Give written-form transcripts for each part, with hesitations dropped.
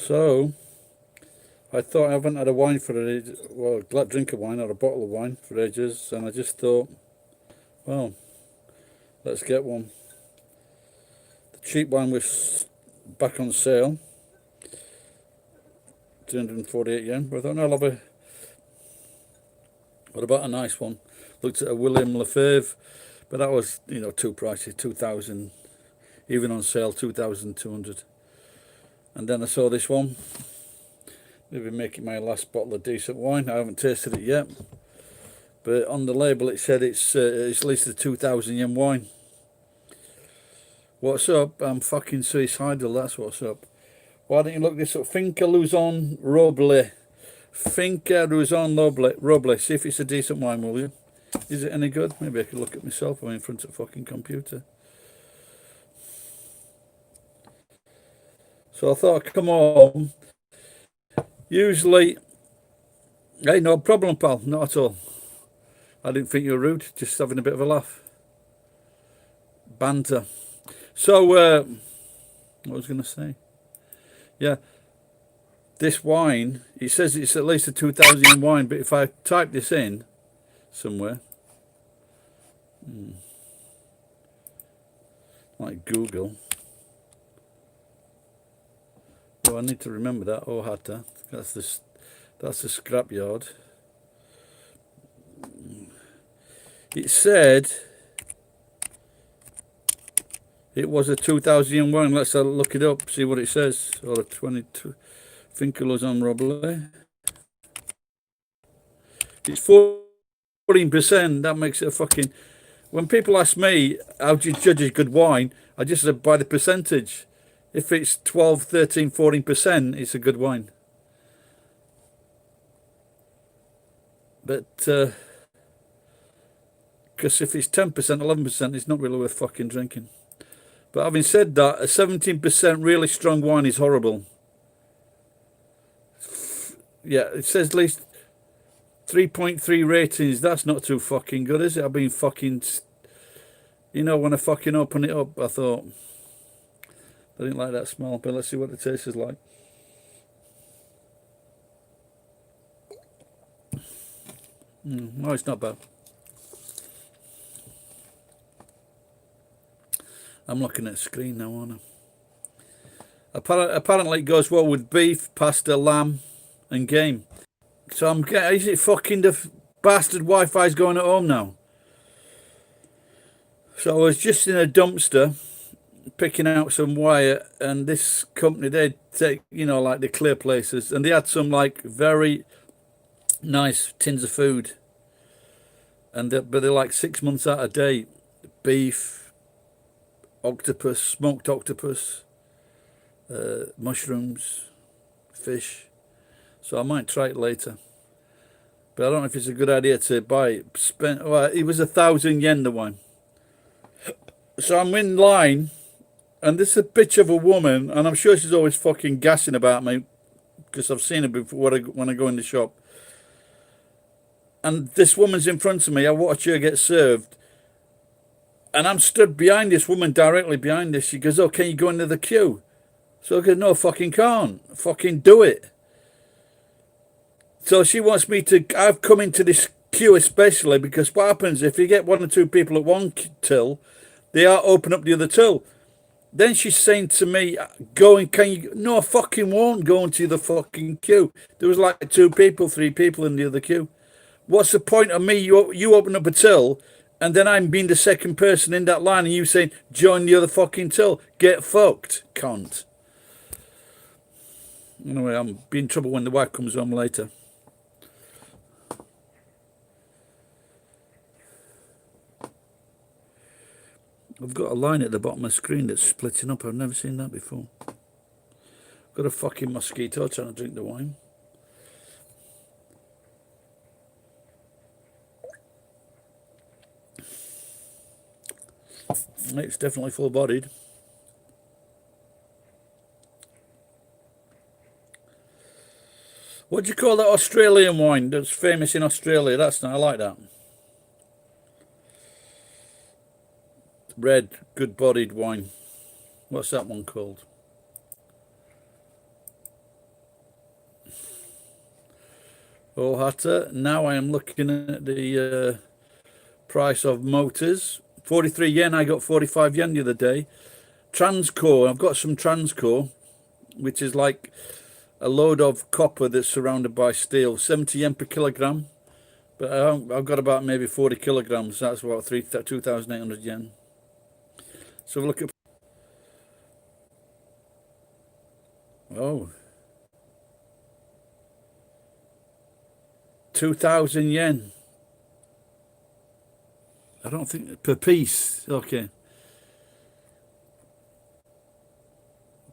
So I thought I haven't had a wine for ages. Well, glad drink of wine or a bottle of wine for ages, and I just thought, well, let's get one. The cheap wine was back on sale, 248 yen. But I thought, no, I'll have a. What about a nice one? Looked at a William Lefebvre, but that was, too pricey, 2,000. Even on sale, 2,200. And then I saw this one. Maybe make it my last bottle of decent wine. I haven't tasted it yet, but on the label it said it's at least a 2,000 yen wine. What's up? I'm fucking suicidal. That's what's up. Why don't you look this up? Finca Luzon Roble. Finca Luzon Roble. See if it's a decent wine, will you? Is it any good? Maybe I could look at myself. I'm in front of a fucking computer. So I thought I'd come home. Usually, hey, no problem, pal. Not at all. I didn't think you were rude. Just having a bit of a laugh. Banter. So, what was I going to say? Yeah. This wine, it says it's at least a 2,000 wine, but if I type this in somewhere, like Google, oh, I need to remember that. Ohata, that's the scrapyard. It said it was a 2,000 wine. Let's look it up, see what it says. Or a 22. Finca Luzon Roble. It's 14%. That makes it a fucking. When people ask me how do you judge a good wine, I just say by the percentage. If it's 12, 13, 14%, it's a good wine. But because if it's 10%, 11%, it's not really worth fucking drinking. But having said that, a 17% really strong wine is horrible. Yeah, it says at least 3.3 ratings. That's not too fucking good, is it? I've been fucking, when I fucking open it up, I thought, I didn't like that smell, but let's see what the taste is like. No, it's not bad. I'm looking at the screen now, aren't I? Apparently it goes well with beef, pasta, lamb, and game. So I'm getting, is it fucking the bastard Wi-Fi's going at home now? So I was just in a dumpster picking out some wire, and this company, they take, like the clear places, and they had some like very nice tins of food, and but they're like 6 months out of date. Beef, octopus, smoked octopus, mushrooms, fish. So I might try it later, but I don't know if it's a good idea to buy it. Well, it was 1,000 yen the wine. So I'm in line, and this is a bitch of a woman, and I'm sure she's always fucking gassing about me because I've seen her before when I go in the shop. And this woman's in front of me. I watch her get served, and I'm stood behind this woman, directly behind her. She goes, "Oh, can you go into the queue?" So I go, "No, fucking can't. Fucking do it." So she wants me to. I've come into this queue especially because what happens if you get one or two people at one till, they are open up the other till. Then she's saying to me, "Going, can you?" No, I fucking won't go into the fucking queue. There was like 2 people, 3 people in the other queue. What's the point of me? You open up a till, and then I'm being the second person in that line, and you saying join the other fucking till. Get fucked, cunt. Anyway, I'm be in trouble when the wife comes home later. I've got a line at the bottom of the screen that's splitting up. I've never seen that before. Got a fucking mosquito trying to drink the wine. It's definitely full-bodied. What do you call that Australian wine that's famous in Australia? That's not. I like that. Red, good-bodied wine. What's that one called? Oh, Hatter. Now I am looking at the price of motors. 43 yen. I got 45 yen the other day. Transcore. I've got some Transcore, which is like a load of copper that's surrounded by steel. 70 yen per kilogram. But I've got about maybe 40 kilograms. That's about 2,800 yen. So look at. Oh. 2,000 yen. I don't think per piece. Okay.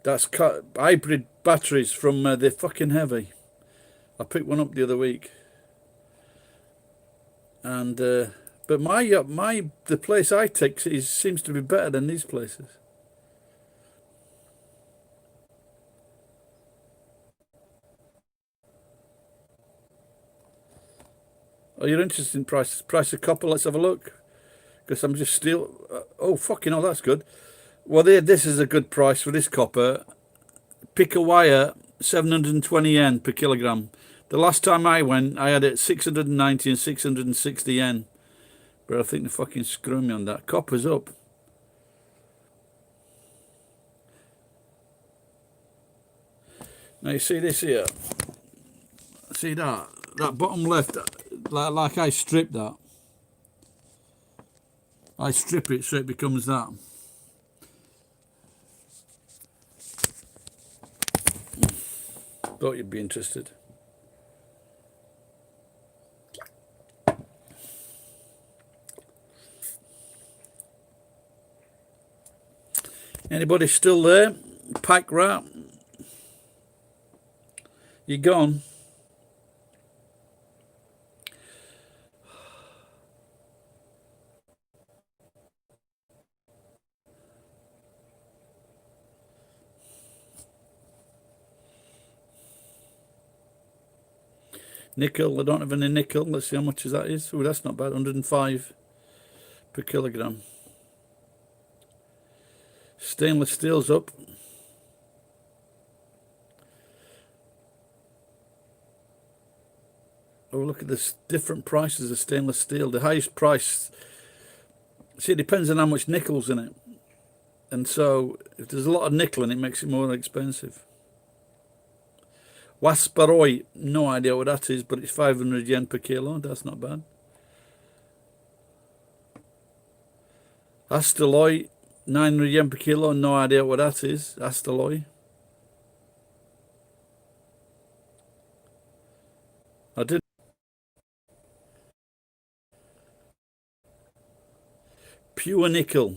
That's hybrid batteries from they're fucking heavy. I picked one up the other week. And but the place I take seems to be better than these places. Oh, you're interested in price of copper? Let's have a look. Because I'm just still. Oh, fucking hell, that's good. Well, this is a good price for this copper. Pick a wire, 720 yen per kilogram. The last time I went, I had it 690 and 660 yen. But I think they're fucking screwing me on that. Copper's up. Now you see this here. See that? That bottom left, like I strip that. I strip it so it becomes that. Thought you'd be interested. Anybody still there? Pack rat? You gone? Nickel, I don't have any nickel. Let's see how much that is. Oh, that's not bad. 105 per kilogram. Stainless steel's up. Oh, look at this different prices of stainless steel. The highest price, see, it depends on how much nickel's in it. And so if there's a lot of nickel in it, makes it more expensive. Wasparoi, no idea what that is, but it's 500 yen per kilo. That's not bad. Astalloy, 900 yen per kilo. No idea what that is. Astalloy. I did. Pure nickel,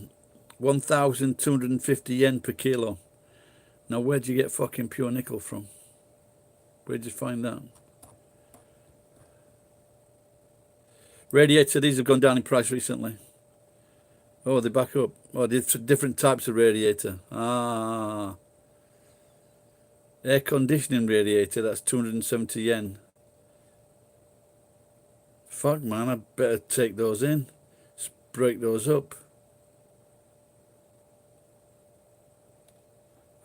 1,250 yen per kilo. Now, where'd you get fucking pure nickel from? Where'd you find that? Radiator, these have gone down in price recently. Oh, they're back up. Oh, different types of radiator. Ah. Air conditioning radiator, that's 270 yen. Fuck, man, I better take those in. Let's break those up.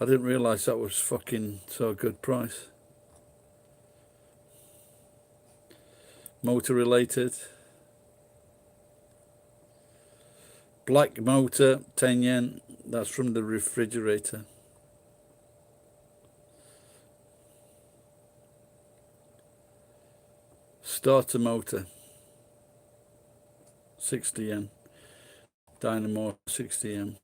I didn't realise that was fucking so good price. Motor related. Black motor, 10 yen. That's from the refrigerator. Starter motor, 60 yen. Dynamo, 60 yen.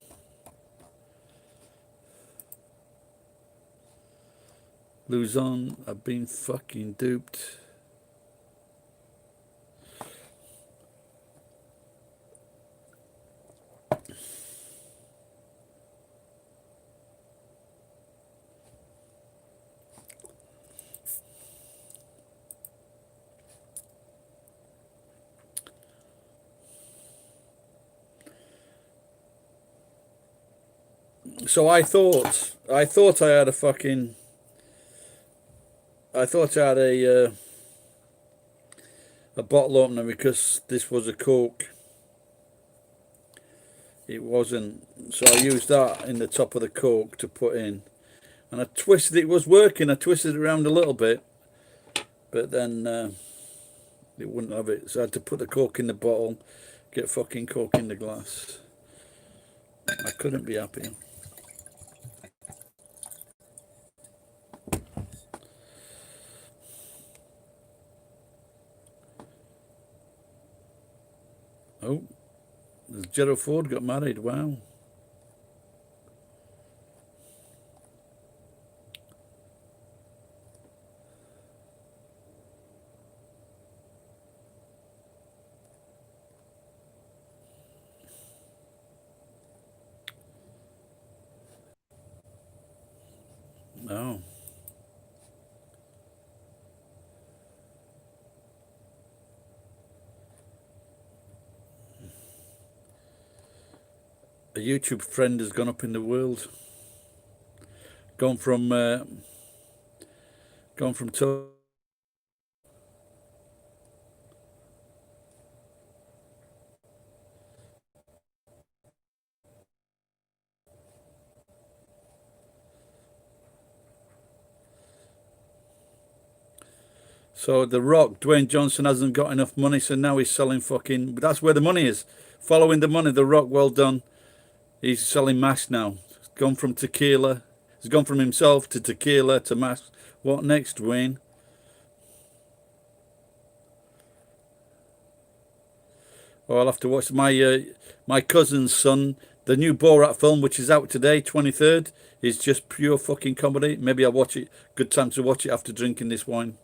Luzon, I've been fucking duped. So I thought I had a fucking, I thought I had a bottle opener because this was a Coke. It wasn't, so I used that in the top of the Coke to put in, and I twisted it. It was working. I twisted it around a little bit, But then they wouldn't have it, so I had to put the Coke in the bottle, get fucking Coke in the glass. I couldn't be happy. Oh, Gerald Ford got married. Wow. No. A YouTube friend has gone up in the world. Gone from to so The Rock, Dwayne Johnson hasn't got enough money, so now he's selling fucking. That's where the money is. Following the money, The Rock, well done. He's selling mask now. He's gone from tequila. He's gone from himself to tequila to mask. What next, Dwayne? Oh, I'll have to watch my cousin's son. The new Borat film, which is out today, 23rd, is just pure fucking comedy. Maybe I'll watch it. Good time to watch it after drinking this wine.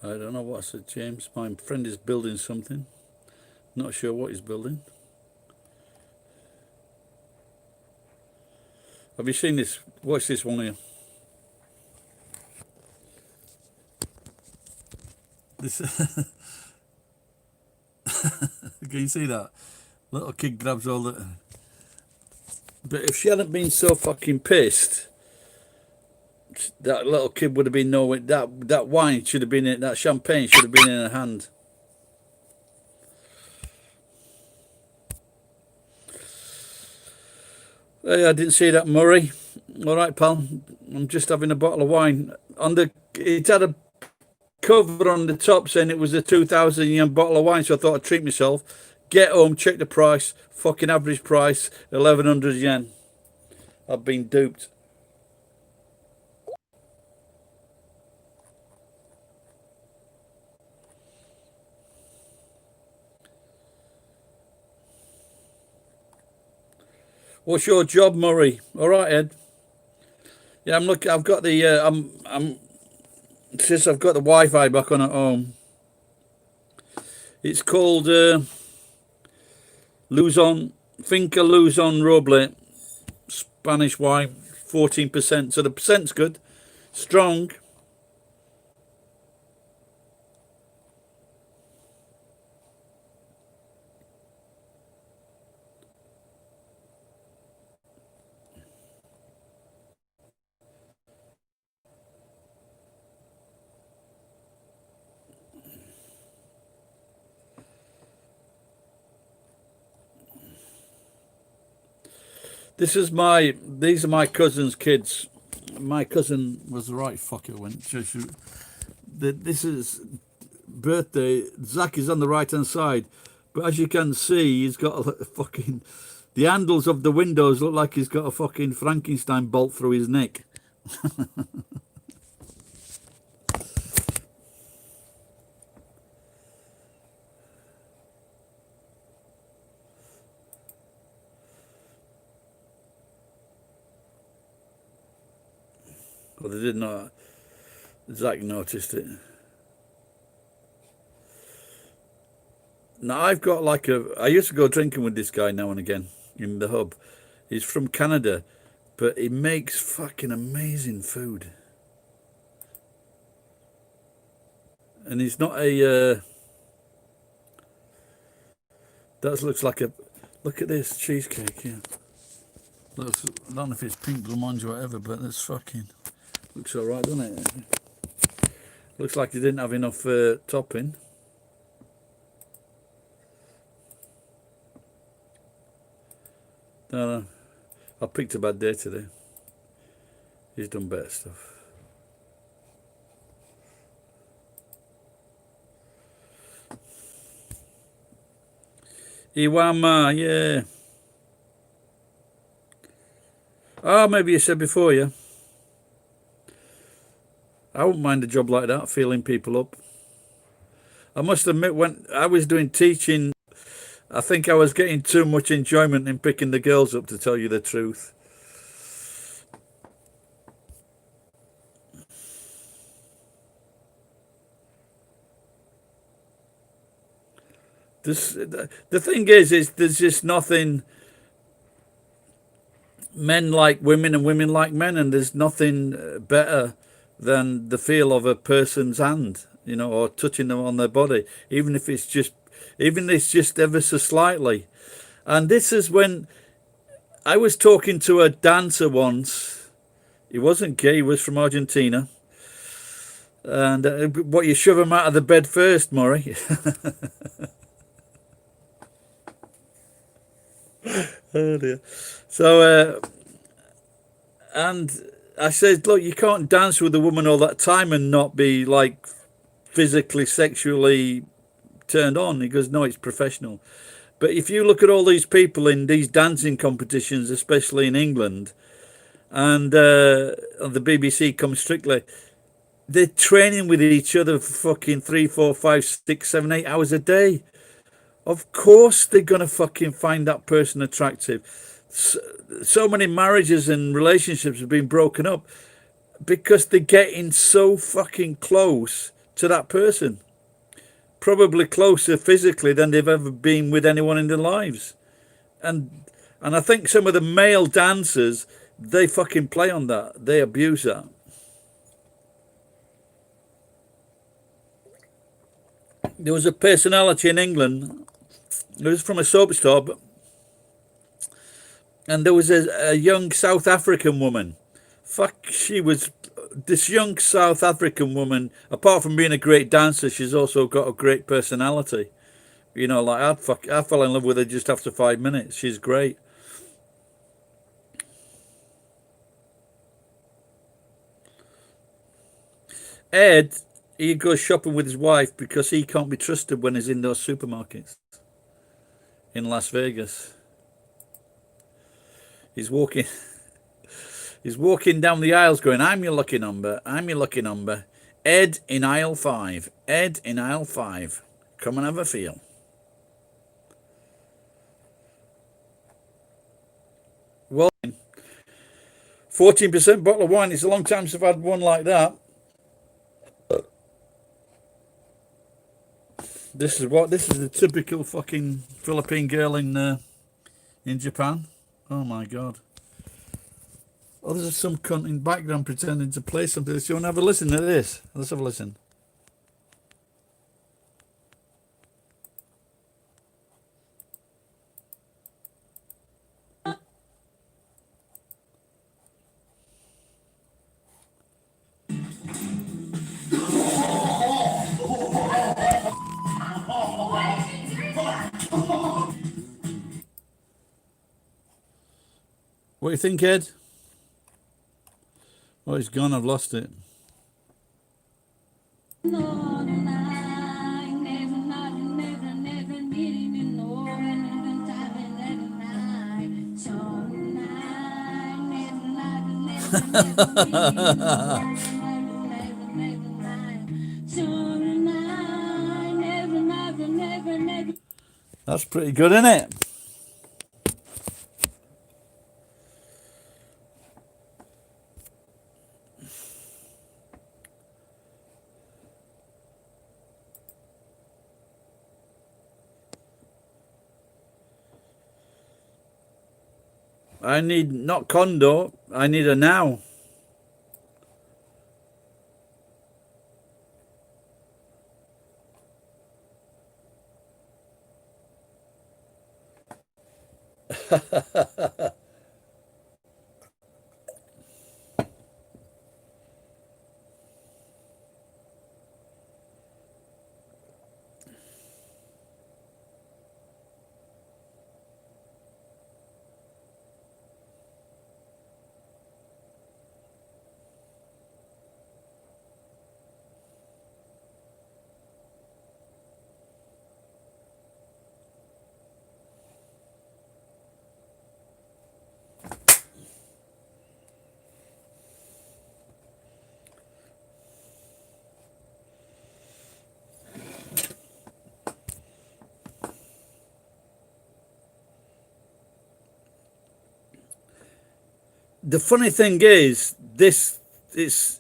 I don't know what I said, James. My friend is building something. Not sure what he's building. Have you seen this? Watch this one here. This. Can you see that? Little kid grabs all the. But if she hadn't been so fucking pissed, that little kid would have been knowing that wine should have been in, that champagne should have been in her hand. Hey, I didn't see that, Murray. All right, pal. I'm just having a bottle of wine. It had a cover on the top saying it was a 2,000 yen bottle of wine, so I thought I'd treat myself. Get home, check the price. Fucking average price, 1,100 yen. I've been duped. What's your job, Murray? All right, Ed. Yeah, I'm looking. I've got the. Since I've got the Wi-Fi back on at home. It's called Luzon Finca Luzon Roble Spanish wine, 14%. So the percent's good, strong. These are my cousin's kids. My cousin was the right fucker when this is birthday. Zach is on the right hand side, but as you can see, he's got a fucking. The handles of the windows look like he's got a fucking Frankenstein bolt through his neck. Well, they did not. Zach noticed it. Now I've got like I used to go drinking with this guy now and again in the hub. He's from Canada, but he makes fucking amazing food. And he's not a, that looks like a, look at this cheesecake, yeah. Looks, I don't know if it's pink blancmange or whatever, but it's fucking, looks alright, doesn't it? Looks like he didn't have enough topping. No, I picked a bad day today. He's done better stuff. Iwama, yeah. Oh, maybe you said before, yeah. I wouldn't mind a job like that, feeling people up. I must admit, when I was doing teaching, I think I was getting too much enjoyment in picking the girls up, to tell you the truth. The thing is there's just nothing. Men like women and women like men, and there's nothing better than the feel of a person's hand, you know, or touching them on their body, even if it's just ever so slightly. And this is when I was talking to a dancer once. He wasn't gay, he was from Argentina. And what, you shove him out of the bed first, Murray? Oh dear. So, and I said, look, you can't dance with a woman all that time and not be like physically, sexually turned on. He goes, no, it's professional. But if you look at all these people in these dancing competitions, especially in England, and on the BBC comes Strictly, they're training with each other for fucking 3, 4, 5, 6, 7, 8 hours a day. Of course they're going to fucking find that person attractive. So many marriages and relationships have been broken up because they're getting so fucking close to that person. Probably closer physically than they've ever been with anyone in their lives. And I think some of the male dancers, they fucking play on that. They abuse that. There was a personality in England. It was from a soap store, and there was a young South African woman. She was this young South African woman. Apart from being a great dancer, she's also got a great personality. You know, like I fell in love with her just after 5 minutes. She's great. Ed, he goes shopping with his wife because he can't be trusted when he's in those supermarkets in Las Vegas. He's walking. He's walking down the aisles going, I'm your lucky number. I'm your lucky number. Ed in aisle 5. Ed in aisle 5. Come and have a feel. Well, 14% bottle of wine. It's a long time since I've had one like that. This is the typical fucking Philippine girl in Japan. Oh my god. Oh, there's some cunt in background pretending to play something. Do you want to have a listen to this? Let's have a listen. What do you think, Ed? Oh, it's gone. I've lost it. That's pretty good, isn't it? I need not condo. I need a now. The funny thing is, this is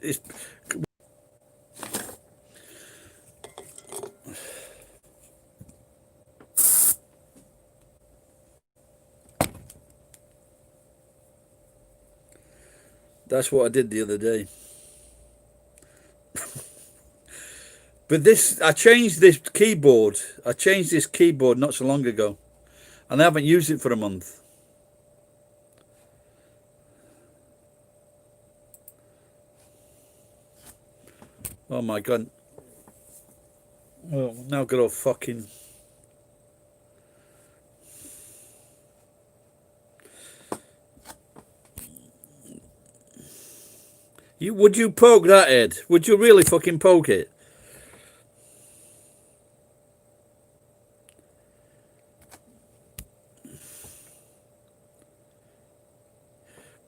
that's what I did the other day. But this, I changed this keyboard. I changed this keyboard not so long ago, and I haven't used it for a month. Oh my god! Oh, now I've got all fucking. Would you poke that, Ed? Would you really fucking poke it?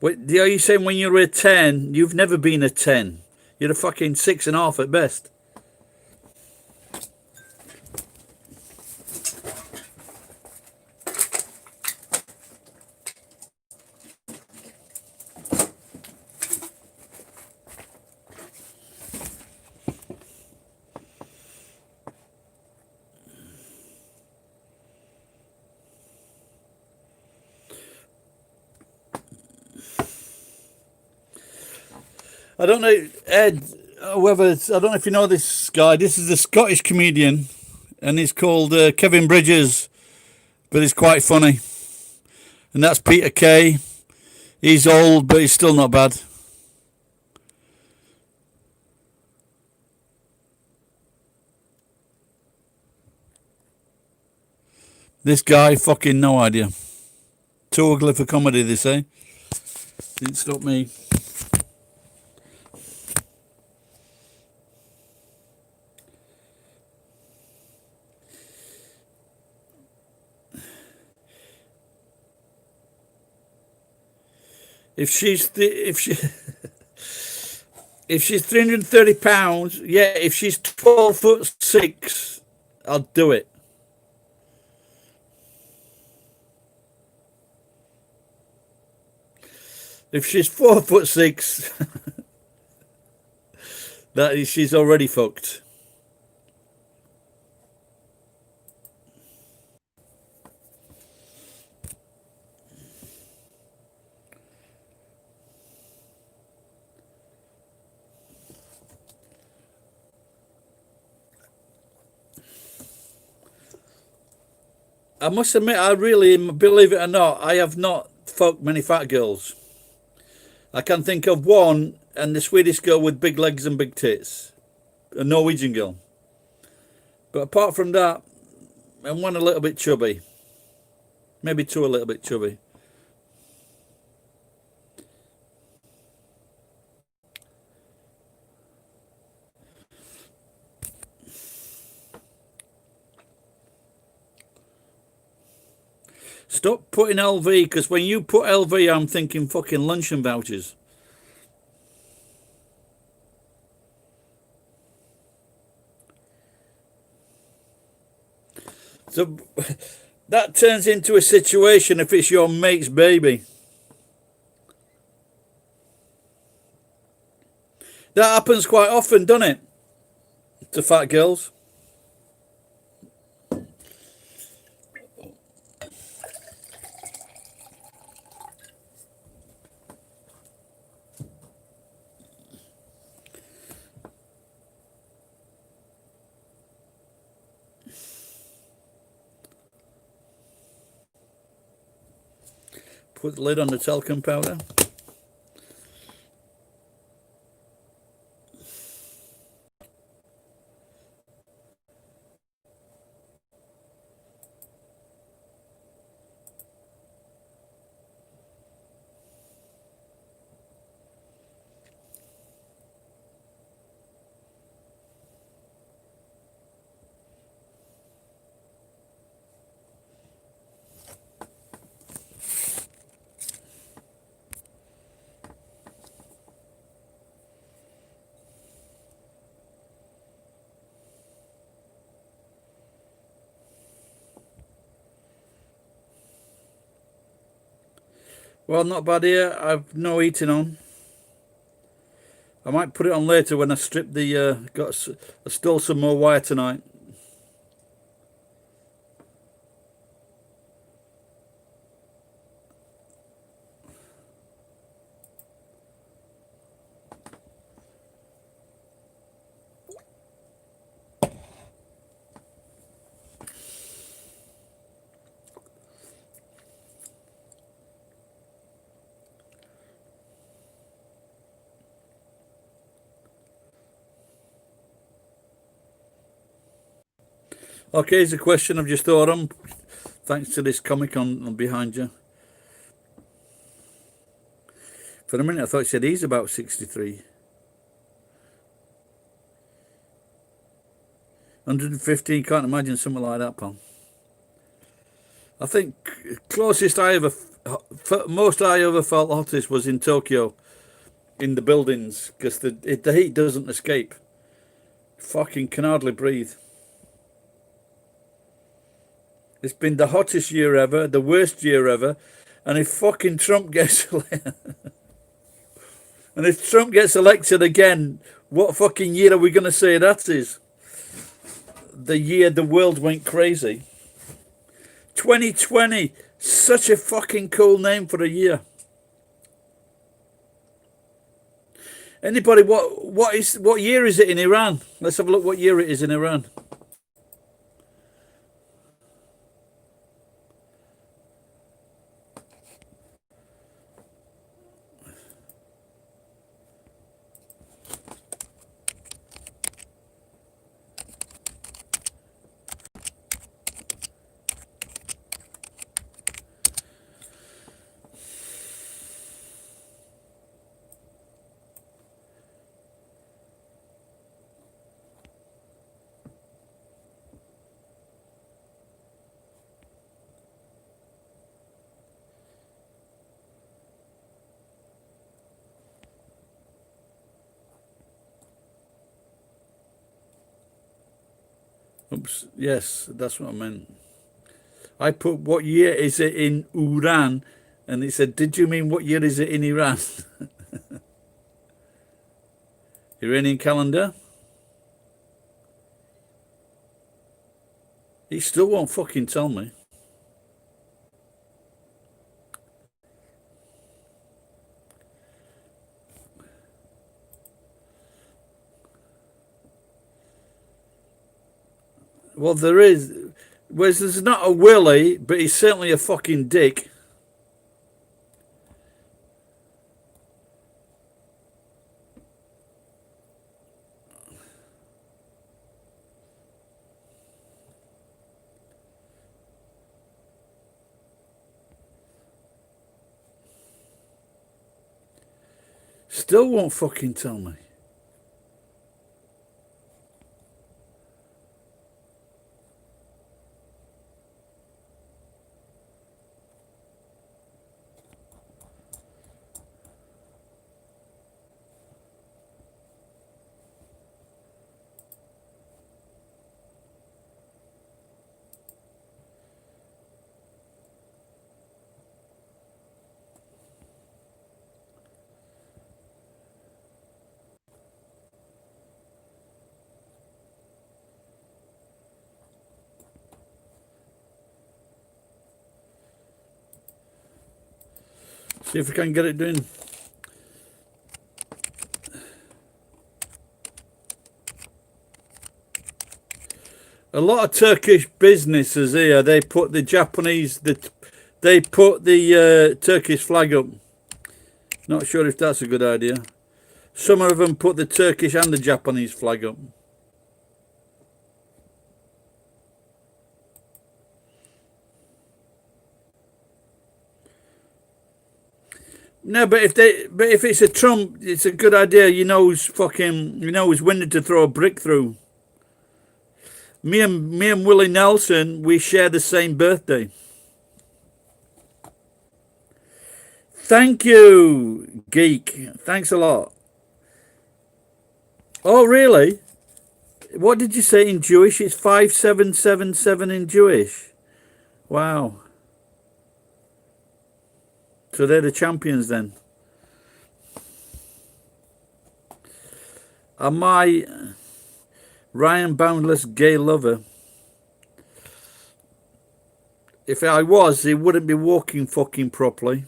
What, are you saying when you're a 10, you've never been a 10? You're a fucking 6.5 at best. I don't know, Ed, whoever, I don't know if you know this guy. This is a Scottish comedian, and he's called Kevin Bridges, but he's quite funny. And that's Peter Kay. He's old, but he's still not bad. This guy, fucking no idea. Too ugly for comedy, they say. Didn't stop me. If she's if she's £330, yeah. If she's 12'6", I'll do it. If she's 4'6", she's already fucked. I must admit, I really, believe it or not, I have not fucked many fat girls. I can think of one, and the Swedish girl with big legs and big tits, a Norwegian girl. But apart from that, and one a little bit chubby, maybe two a little bit chubby. Stop putting LV, because when you put LV, I'm thinking fucking luncheon vouchers. So that turns into a situation if it's your mate's baby. That happens quite often, doesn't it? To fat girls. Put the lid on the talcum powder. Well, not bad here. I've no heating on. I might put it on later when I strip the. I stole some more wire tonight. Okay, here's a question I've just thought on, thanks to this comic on behind you. For a minute I thought it said he's about 63. 115, can't imagine something like that, pal. I think closest I ever, most I ever felt hottest was in Tokyo, in the buildings, because the heat doesn't escape. Fucking can hardly breathe. It's been the hottest year ever, the worst year ever, and if fucking Trump gets and if Trump gets elected again, what fucking year are we going to say that is? The year the world went crazy. 2020, such a fucking cool name for a year. Anybody, what year is it in Iran? Let's have a look what year it is in Iran. Oops, yes, that's what I meant. I put what year is it in Iran, and it said, did you mean what year is it in Iran? Iranian calendar? He still won't fucking tell me. Well, there is. Well, there's not a Willie, but he's certainly a fucking dick. Still won't fucking tell me. See if we can get it done. A lot of Turkish businesses here, they put the Japanese, the they put the Turkish flag up. Not sure if that's a good idea. Some of them put the Turkish and the Japanese flag up. No, but if it's a Trump, it's a good idea. You know who's winning to throw a brick through. Me and Willie Nelson, we share the same birthday. Thank you, Geek. Thanks a lot. Oh, really? What did you say in Jewish? It's 5777 in Jewish. Wow. So they're the champions then. Am I Ryan Boundless gay lover? If I was, he wouldn't be walking fucking properly.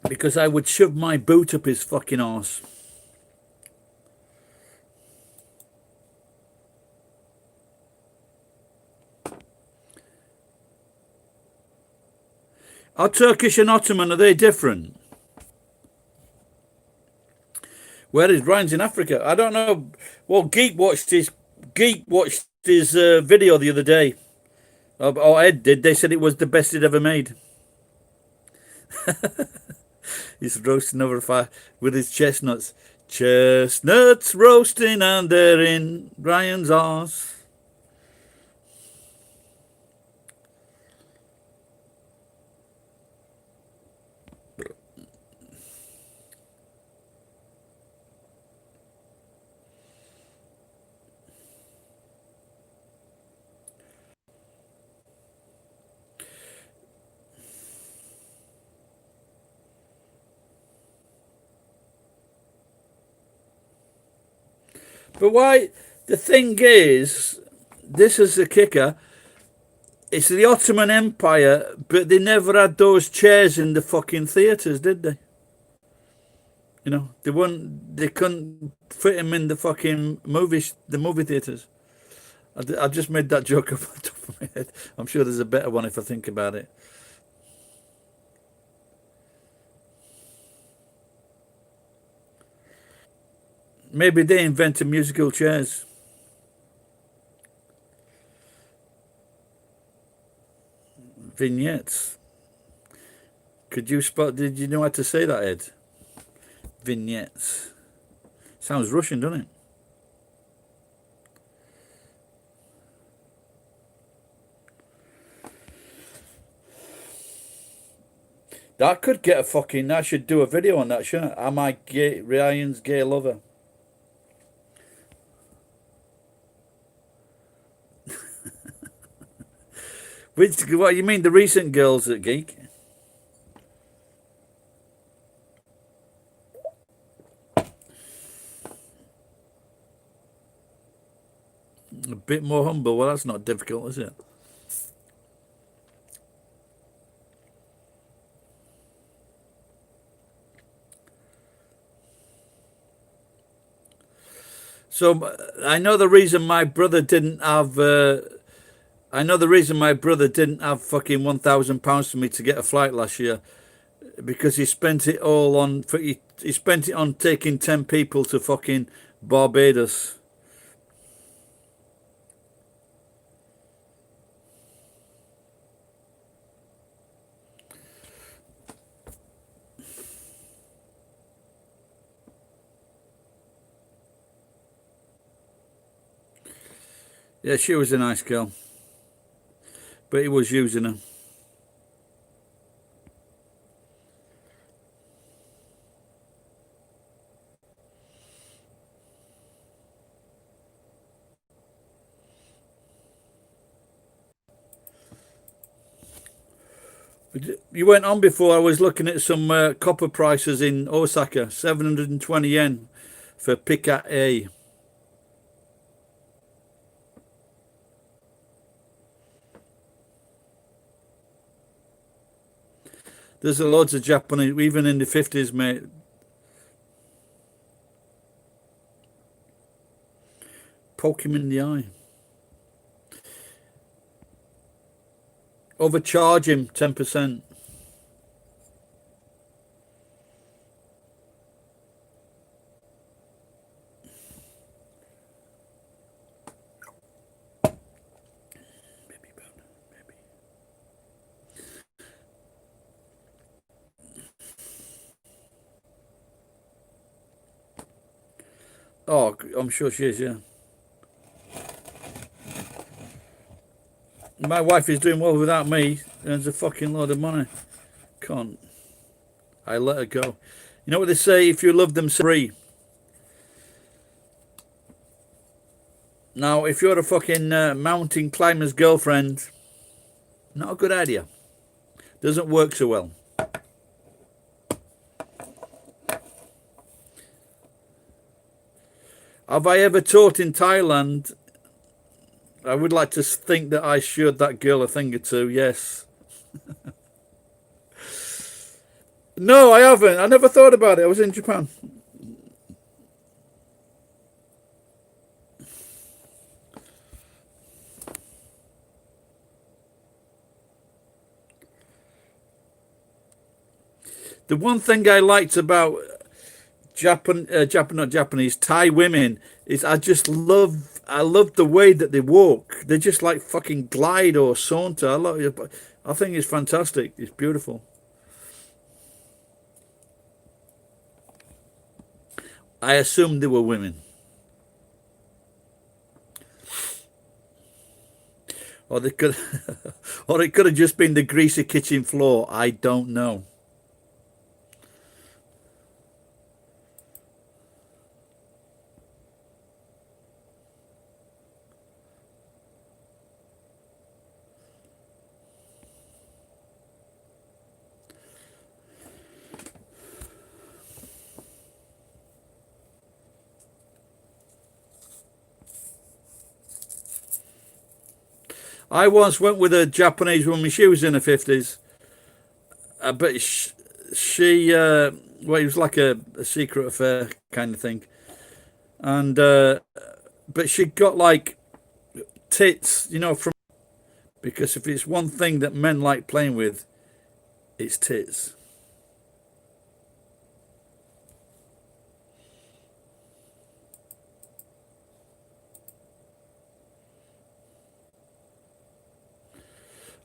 Because I would shove my boot up his fucking arse. Are Turkish and Ottoman, are they different? Where is Ryan's in Africa? I don't know. Well, Geek watched his video the other day. Or Ed did. They said it was the best he'd ever made. He's roasting over a fire with his chestnuts. Chestnuts roasting and they're in Ryan's arse. But why? The thing is, this is the kicker. It's the Ottoman Empire, but they never had those chairs in the fucking theatres, did they? You know, they couldn't fit them in the fucking movie theatres. I just made that joke off the top of my head. I'm sure there's a better one if I think about it. Maybe they invented musical chairs. Vignettes. Did you know how to say that, Ed? Vignettes. Sounds Russian, doesn't it? That could get a fucking... I should do a video on that, shouldn't I? Am I Ryan's gay lover? What you mean, the recent girls at Geek? A bit more humble. Well, that's not difficult, is it? So I know the reason my brother didn't have. I know the reason my brother didn't have fucking £1,000 for me to get a flight last year, because he spent it all on. He spent it on taking 10 people to fucking Barbados. Yeah, she was a nice girl, but he was using her. You went on before. I was looking at some copper prices in Osaka, 720 yen for Picat A. There's a loads of Japanese, even in the 50s, mate. Poke him in the eye. Overcharge him 10%. Oh, I'm sure she is, yeah. My wife is doing well without me. Earns a fucking load of money. Can't. I let her go. You know what they say? If you love them, free. Now, if you're a fucking mountain climber's girlfriend, not a good idea. Doesn't work so well. Have I ever taught in Thailand? I would like to think that I showed that girl a thing or two, yes. No, I haven't. I never thought about it. I was in Japan. The one thing I liked about not Japanese, Thai women is I love the way that they walk. They just like fucking glide or saunter. I think it's fantastic. It's beautiful. I assumed they were women. Or they could, or it could have just been the greasy kitchen floor. I don't know. I once went with a Japanese woman. She was in her 50s, but she well, it was like a secret affair kind of thing, and but she got like tits, you know, from because if it's one thing that men like playing with, it's tits.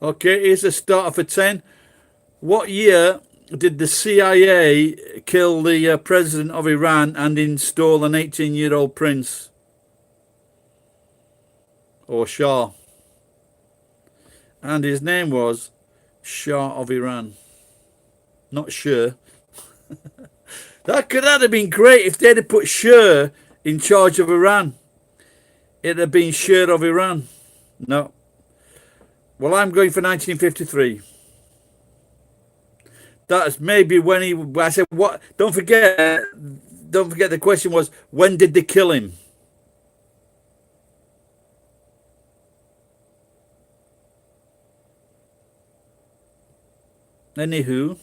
Okay, here's a starter for 10. What year did the CIA kill the president of Iran and install an 18-year-old prince or Shah? And his name was Shah of Iran, not Shah. That have been great if they'd have put Shah in charge of Iran. It'd have been Shah of Iran. No. Well, I'm going for 1953. That's maybe when he. I said what? Don't forget. Don't forget. The question was when did they kill him? Anywho.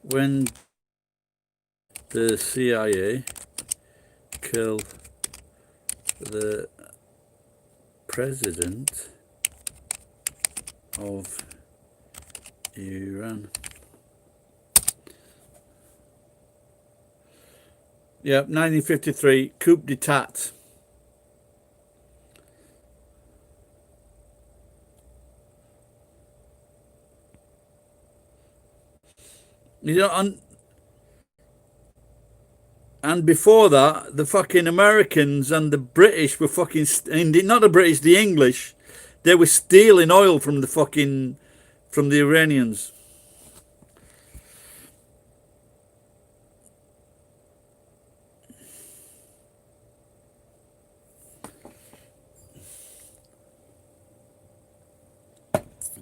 When the CIA killed the president of Iran. Yeah, 1953, coup d'etat. You know, and before that, the fucking Americans and the British were fucking, not the British, the English, they were stealing oil from from the Iranians.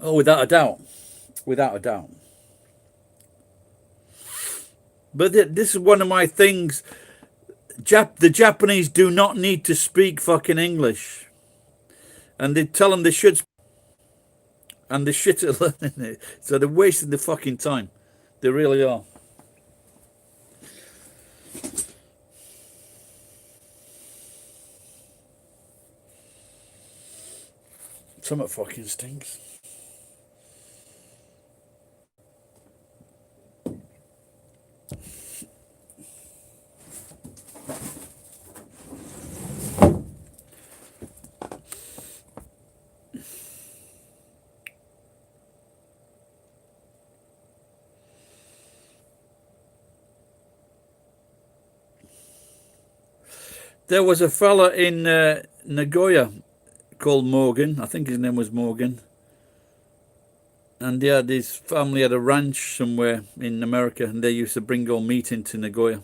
Oh, without a doubt. Without a doubt. But this is one of my things. The Japanese do not need to speak fucking English. And they tell them they should. And they're shit at learning it. So they're wasting the fucking time. They really are. Something fucking stinks. There was a fella in Nagoya called Morgan. I think his name was Morgan. And yeah, his family had a ranch somewhere in America, and they used to bring all meat into Nagoya.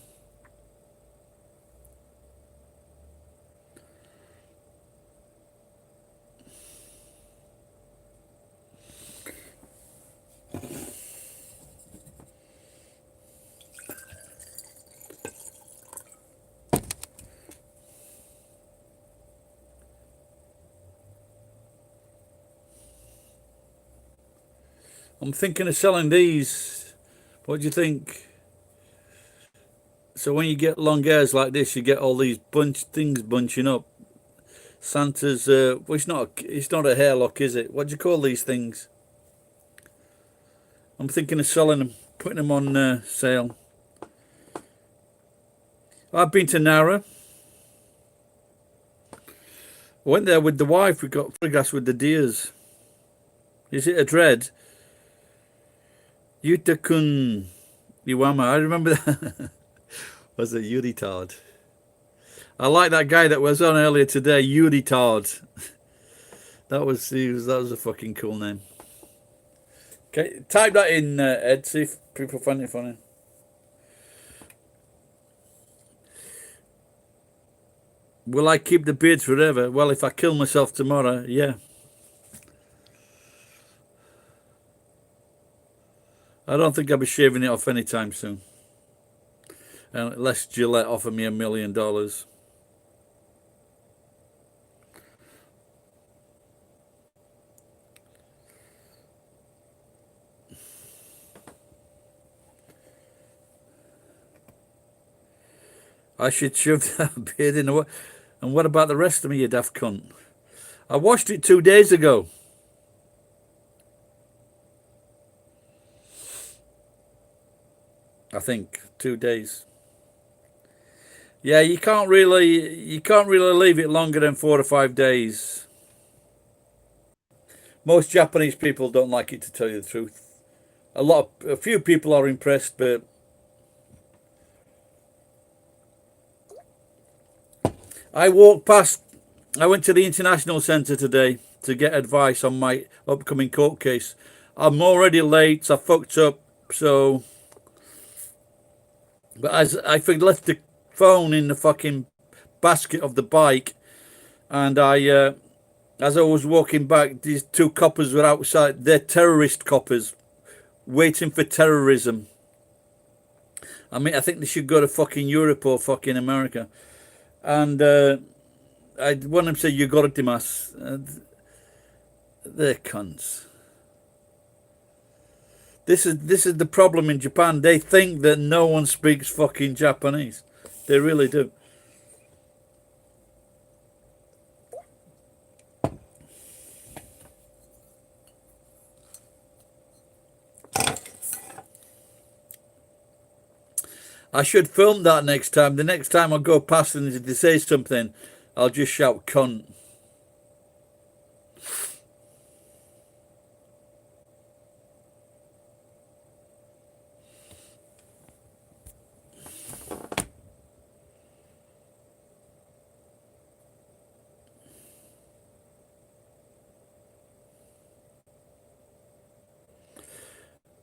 I'm thinking of selling these. What do you think? So when you get long hairs like this, you get all these things bunching up. Santa's, well, it's not a hair lock, is it? What do you call these things? I'm thinking of selling them, putting them on sale. I've been to Nara. I went there with the wife. We got photographs with the deers. Is it a dread? Yutakun Iwama. I remember that. Was it Yuritard? I like that guy that was on earlier today, Yuritard. That was a fucking cool name. Okay, type that in, Ed. See if people find it funny. Will I keep the beard forever? Well, if I kill myself tomorrow, yeah. I don't think I'll be shaving it off anytime soon. Unless Gillette offer me $1 million. I should shove that beard in. And what about the rest of me, you daft cunt? I washed it 2 days ago. I think 2 days. Yeah, you can't really leave it longer than 4 or 5 days. Most Japanese people don't like it, to tell you the truth. A few people are impressed, but I went to the International Centre today to get advice on my upcoming court case. I'm already late. I fucked up, so. But as I left the phone in the fucking basket of the bike, and as I was walking back, these 2 coppers were outside. They're terrorist coppers, waiting for terrorism. I mean, I think they should go to fucking Europe or fucking America. And one of them said, "You got it, Dimas." They're cunts. This is the problem in Japan. They think that no one speaks fucking Japanese. They really do. I should film that next time. The next time I go past and they say something, I'll just shout cunt.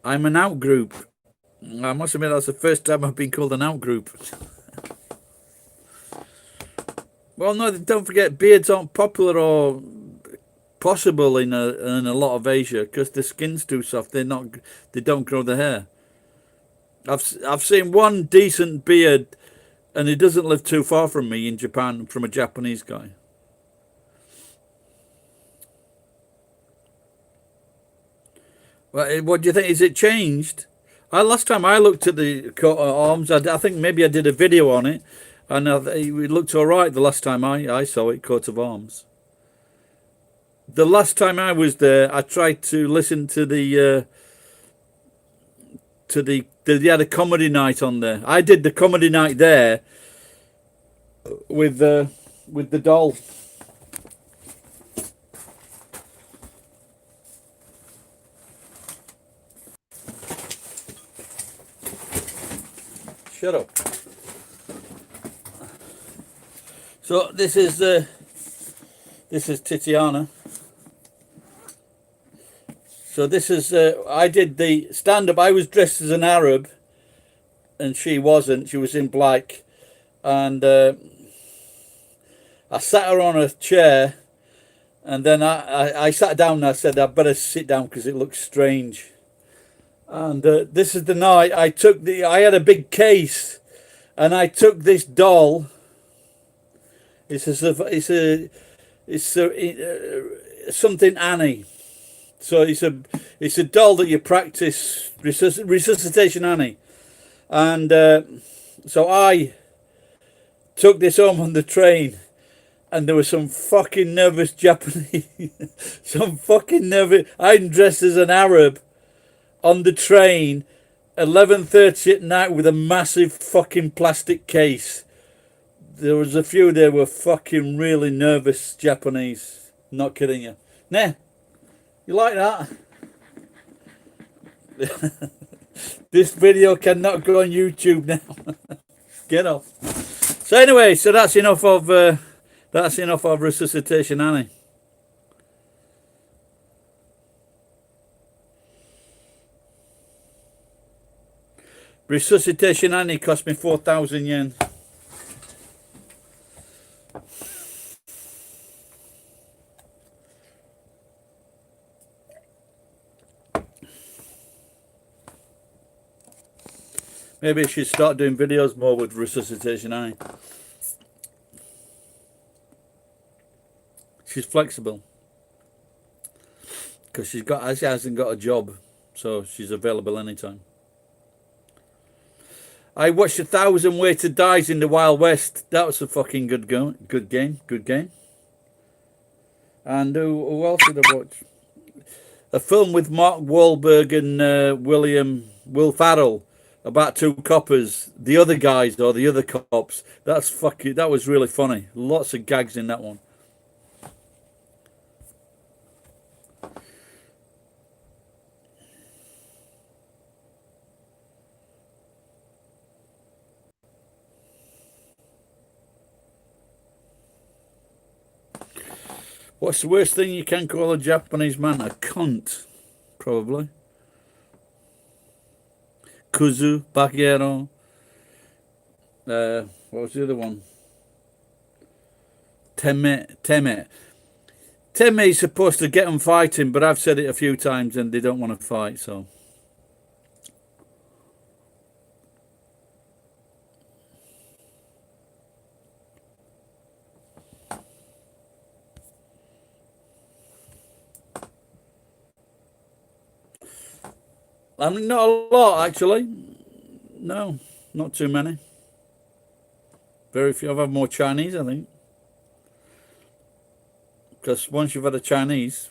I'm an out group. I must admit that's the first time I've been called an out group. Well, no, don't forget, beards aren't popular or possible in a lot of Asia because the skin's too soft. They don't grow the hair. I've seen one decent beard, and he doesn't live too far from me in Japan, from a Japanese guy. Well, what do you think? Is it changed? Last time I looked at the coat of arms, I think maybe I did a video on it, and it looked all right the last time I saw it, coat of arms. The last time I was there, I tried to listen to they had a comedy night on there. I did the comedy night there with the doll. Shut up. So this is Titiana. So this is I did the stand-up. I was dressed as an Arab, and she wasn't. She was in black, and I sat her on a chair, and then I sat down and I said, I better sit down because it looks strange. And this is the night I had a big case, and I took this doll. It's something Annie. So it's a doll that you practice resuscitation Annie, and so I took this home on the train, and there was some fucking nervous Japanese, some fucking nervous. I'm dressed as an Arab on the train, 11:30 at night with a massive fucking plastic case. There was a few there were fucking really nervous Japanese. Not kidding you. Nah, you like that? This video cannot go on YouTube now. Get off. So anyway, so that's enough of resuscitation Annie. Resuscitation Annie cost me 4,000 yen. Maybe I should start doing videos more with resuscitation Annie. She's flexible because she hasn't got a job, so she's available anytime. I watched 1,000 Weighted Dies in the Wild West. That was a fucking good game. And who else did I watch? A film with Mark Wahlberg and Will Ferrell about two coppers, the other guys or the other cops. That was really funny. Lots of gags in that one. What's the worst thing you can call a Japanese man? A cunt, probably. Kuzu, Bakero. What was the other one? Teme. Teme is supposed to get them fighting, but I've said it a few times and they don't want to fight, so. I mean, not a lot, actually. No, not too many. Very few. I've had more Chinese, I think. Because once you've had a Chinese...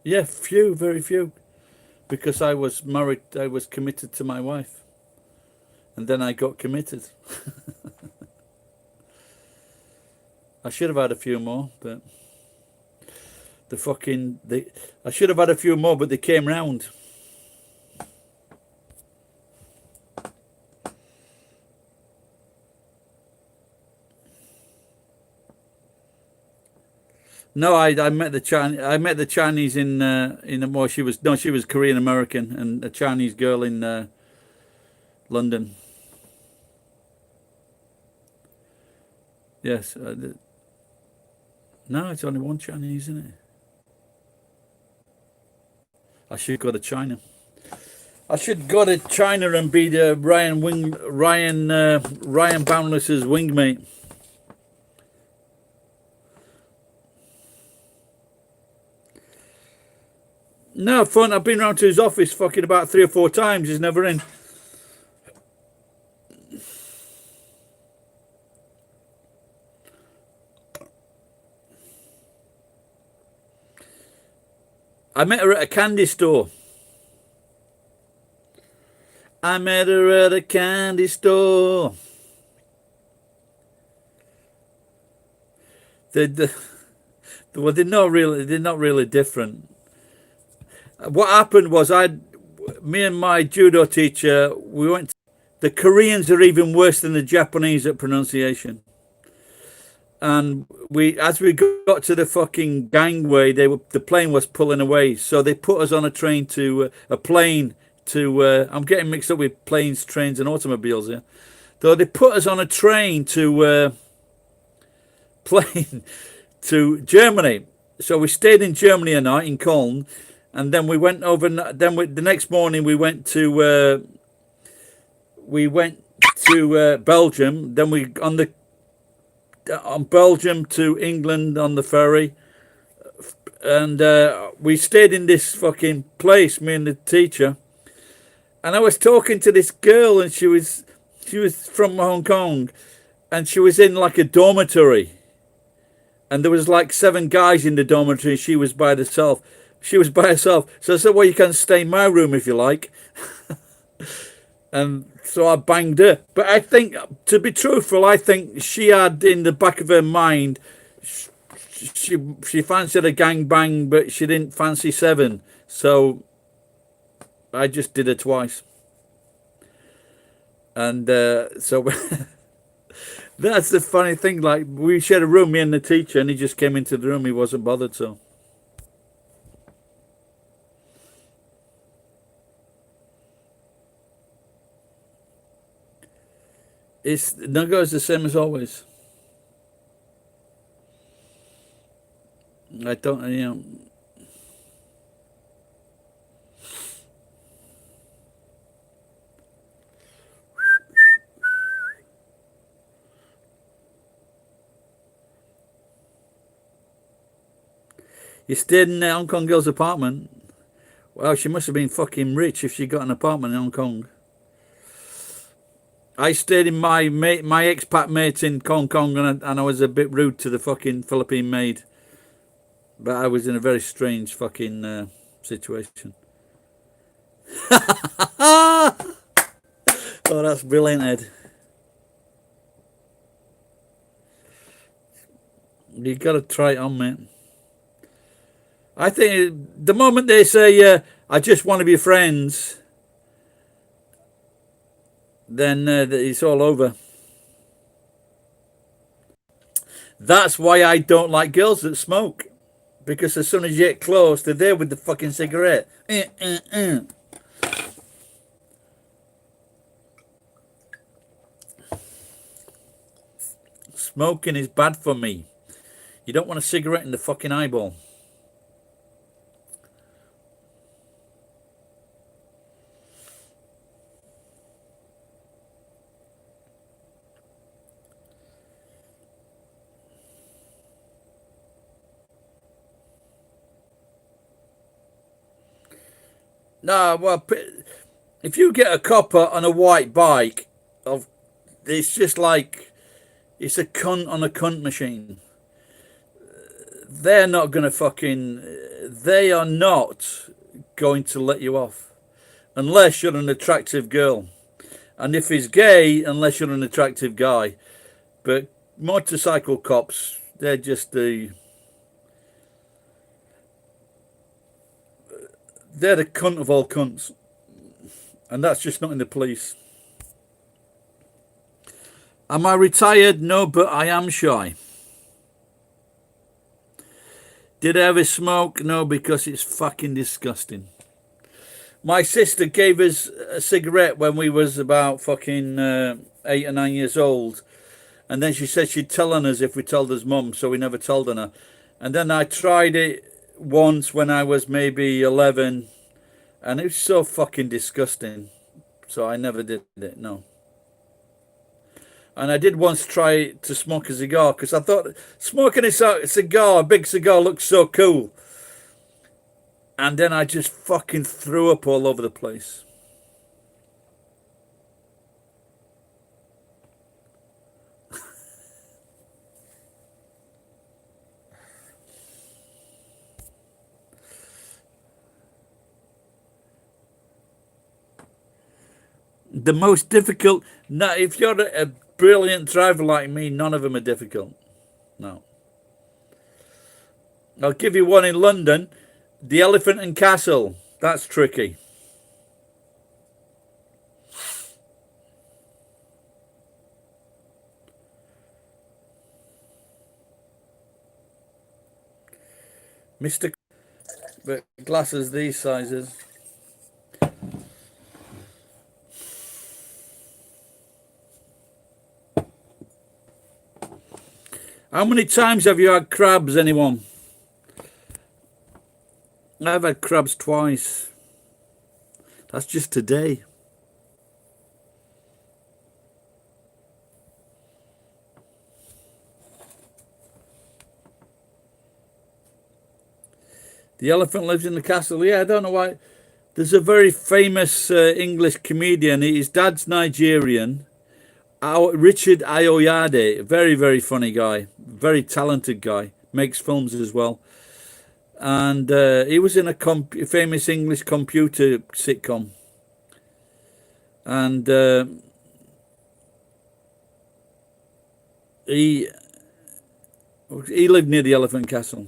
Yeah, few, very few. Because I was married, I was committed to my wife. And then I got committed. I should have had a few more, but... I should have had a few more, but they came round. No, I met the Chinese. I met the Chinese in well, she was Korean American and a Chinese girl in London. Yes. No, it's only one Chinese, isn't it? I should go to China. I should go to China and be the Ryan Boundless's wingmate. No fun. I've been round to his office fucking about 3 or 4 times. He's never in. I met her at a candy store. I met her at a candy store. Well, they're not really different. What happened was me and my judo teacher, we went. The Koreans are even worse than the Japanese at pronunciation. And as we got to the fucking gangway, the plane was pulling away, so they put us on a plane to. I'm getting mixed up with planes, trains, and automobiles here. Though they put us on a train to plane to Germany. So we stayed in Germany a night in Cologne, and then we went over. Then the next morning we went to Belgium. Then we on Belgium to England on the ferry, and we stayed in this fucking place, me and the teacher. And I was talking to this girl, and she was from Hong Kong, and she was in like a dormitory, and there was like 7 guys in the dormitory. She was by herself. So I said, well, you can stay in my room if you like. And so I banged her. But I think, to be truthful, I think she had in the back of her mind, she fancied a gangbang, but she didn't fancy 7. So I just did it twice. And so that's the funny thing. Like, we shared a room, me and the teacher, and he just came into the room. He wasn't bothered, so. Nago is the same as always. I don't, You stayed in the Hong Kong girl's apartment? Well, she must have been fucking rich if she got an apartment in Hong Kong. I stayed in my expat mate in Hong Kong, and I was a bit rude to the fucking Philippine maid. But I was in a very strange fucking situation. Oh, that's brilliant, Ed. You got to try it on, mate. I think the moment they say, I just want to be friends, then it's all over. That's why I don't like girls that smoke. Because as soon as you get close, they're there with the fucking cigarette. Smoking is bad for me. You don't want a cigarette in the fucking eyeball. No, well, if you get a copper on a white bike, it's just like, it's a cunt on a cunt machine. They're not going to they are not going to let you off. Unless you're an attractive girl. And if he's gay, unless you're an attractive guy. But motorcycle cops, they're just they're the cunt of all cunts. And that's just not in the police. Am I retired? No, but I am shy. Did I ever smoke? No, because it's fucking disgusting. My sister gave us a cigarette when we was about fucking 8 or 9 years old. And then she said she'd tell on us if we told us mum, so we never told on her. And then I tried it once when I was maybe 11, and it was so fucking disgusting. So I never did it, no. And I did once try to smoke a cigar because I thought smoking a cigar, a big cigar, looks so cool. And then I just fucking threw up all over the place. The most difficult, no, if you're a brilliant driver like me, none of them are difficult. No. I'll give you one in London. The Elephant and Castle. That's tricky. Mr. But glasses these sizes. How many times have you had crabs, anyone? I've had crabs twice. That's just today. The elephant lives in the castle. Yeah, I don't know why. There's a very famous English comedian. His dad's Nigerian. Richard Ayoade. Very, very funny guy. Very talented guy. Makes films as well. And he was in a famous English computer sitcom. And he lived near the Elephant Castle.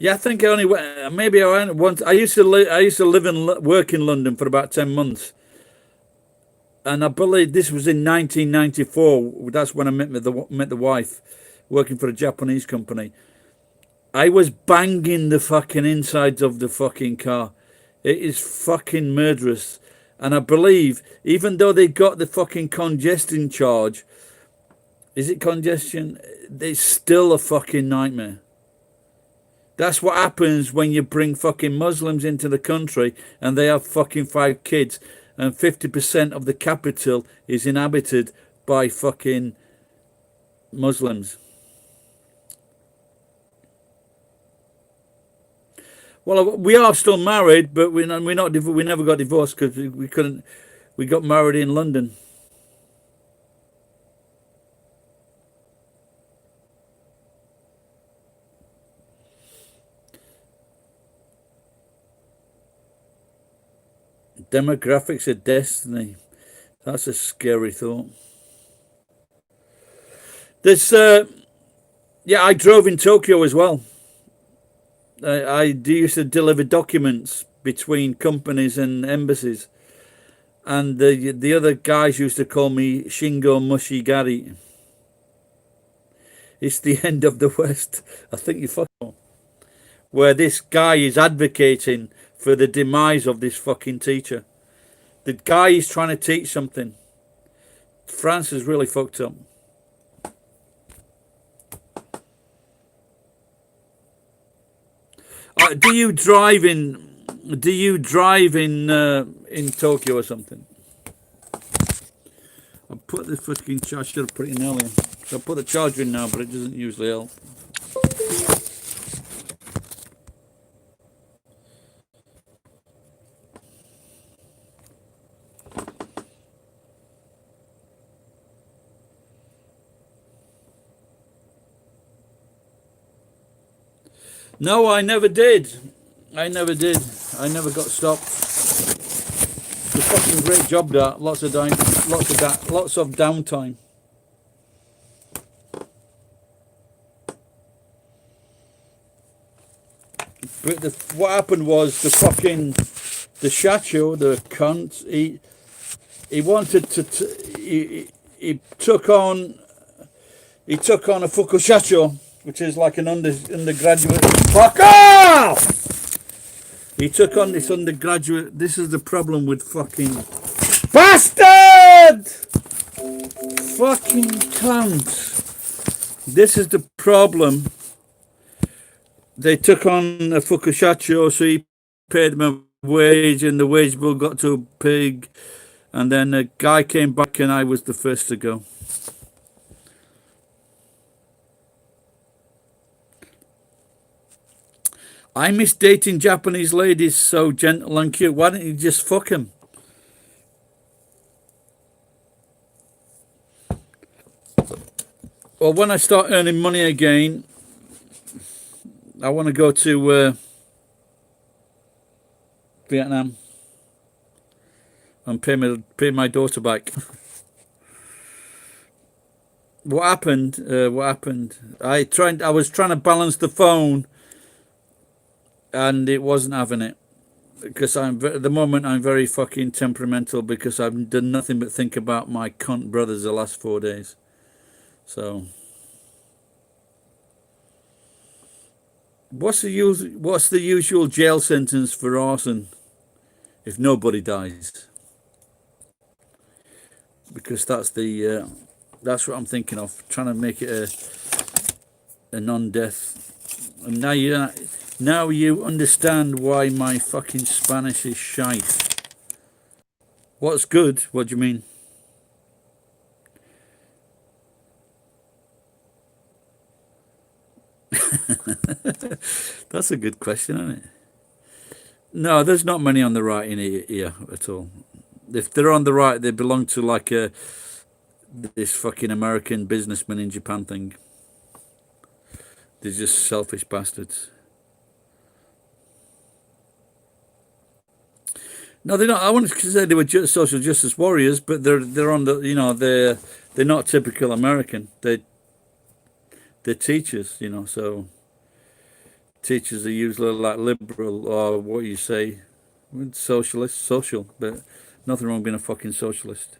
Yeah, I think I only went. Maybe I went once. I used to live and work in London for about 10 months, and I believe this was in 1994. That's when I met the wife, working for a Japanese company. I was banging the fucking insides of the fucking car. It is fucking murderous, and I believe even though they got the fucking congestion charge, is it congestion? It's still a fucking nightmare. That's what happens when you bring fucking Muslims into the country and they have fucking 5 kids and 50% of the capital is inhabited by fucking Muslims. Well, we are still married, but we never got divorced because we couldn't. We got married in London. Demographics of destiny. That's a scary thought. There's, yeah, I drove in Tokyo as well. I used to deliver documents between companies and embassies. And the other guys used to call me Shingo Mushigari. It's the end of the West. I think you fucking, where this guy is advocating for the demise of this fucking teacher. The guy is trying to teach something. France is really fucked up. Do you drive in Tokyo or something? I put the fucking charger. I should have put it in earlier. So I put the charger in now, but it doesn't usually help. No, I never did. I never got stopped. It's a fucking great job, that. Lots of downtime. But what happened was the shacho, the cunt, he wanted to he took on a fukushacho, which is like an undergraduate. Fuck off! He took on this undergraduate. This is the problem with fucking bastard. Fucking cunt. This is the problem. They took on a Fukushacho, so he paid him a wage, and the wage bill got to a pig. And then a guy came back, and I was the first to go. I miss dating Japanese ladies, so gentle and cute. Why don't you just fuck him? Well, when I start earning money again, I want to go to Vietnam and pay my daughter back. What happened? I was trying to balance the phone, and it wasn't having it, because at the moment I'm very fucking temperamental, because I've done nothing but think about my cunt brothers the last 4 days. So, what's the usual jail sentence for arson if nobody dies? Because that's what I'm thinking of, trying to make it a non-death. And now you understand why my fucking Spanish is shite. What's good? What do you mean? That's a good question, isn't it? No, there's not many on the right in here at all. If they're on the right, they belong to like this fucking American businessman in Japan thing. They're just selfish bastards. No, they're not. I wouldn't say they were just social justice warriors, but they're on the they're not typical American. They're teachers, so teachers are usually like liberal, or what you say, socialist, social, but nothing wrong being a fucking socialist.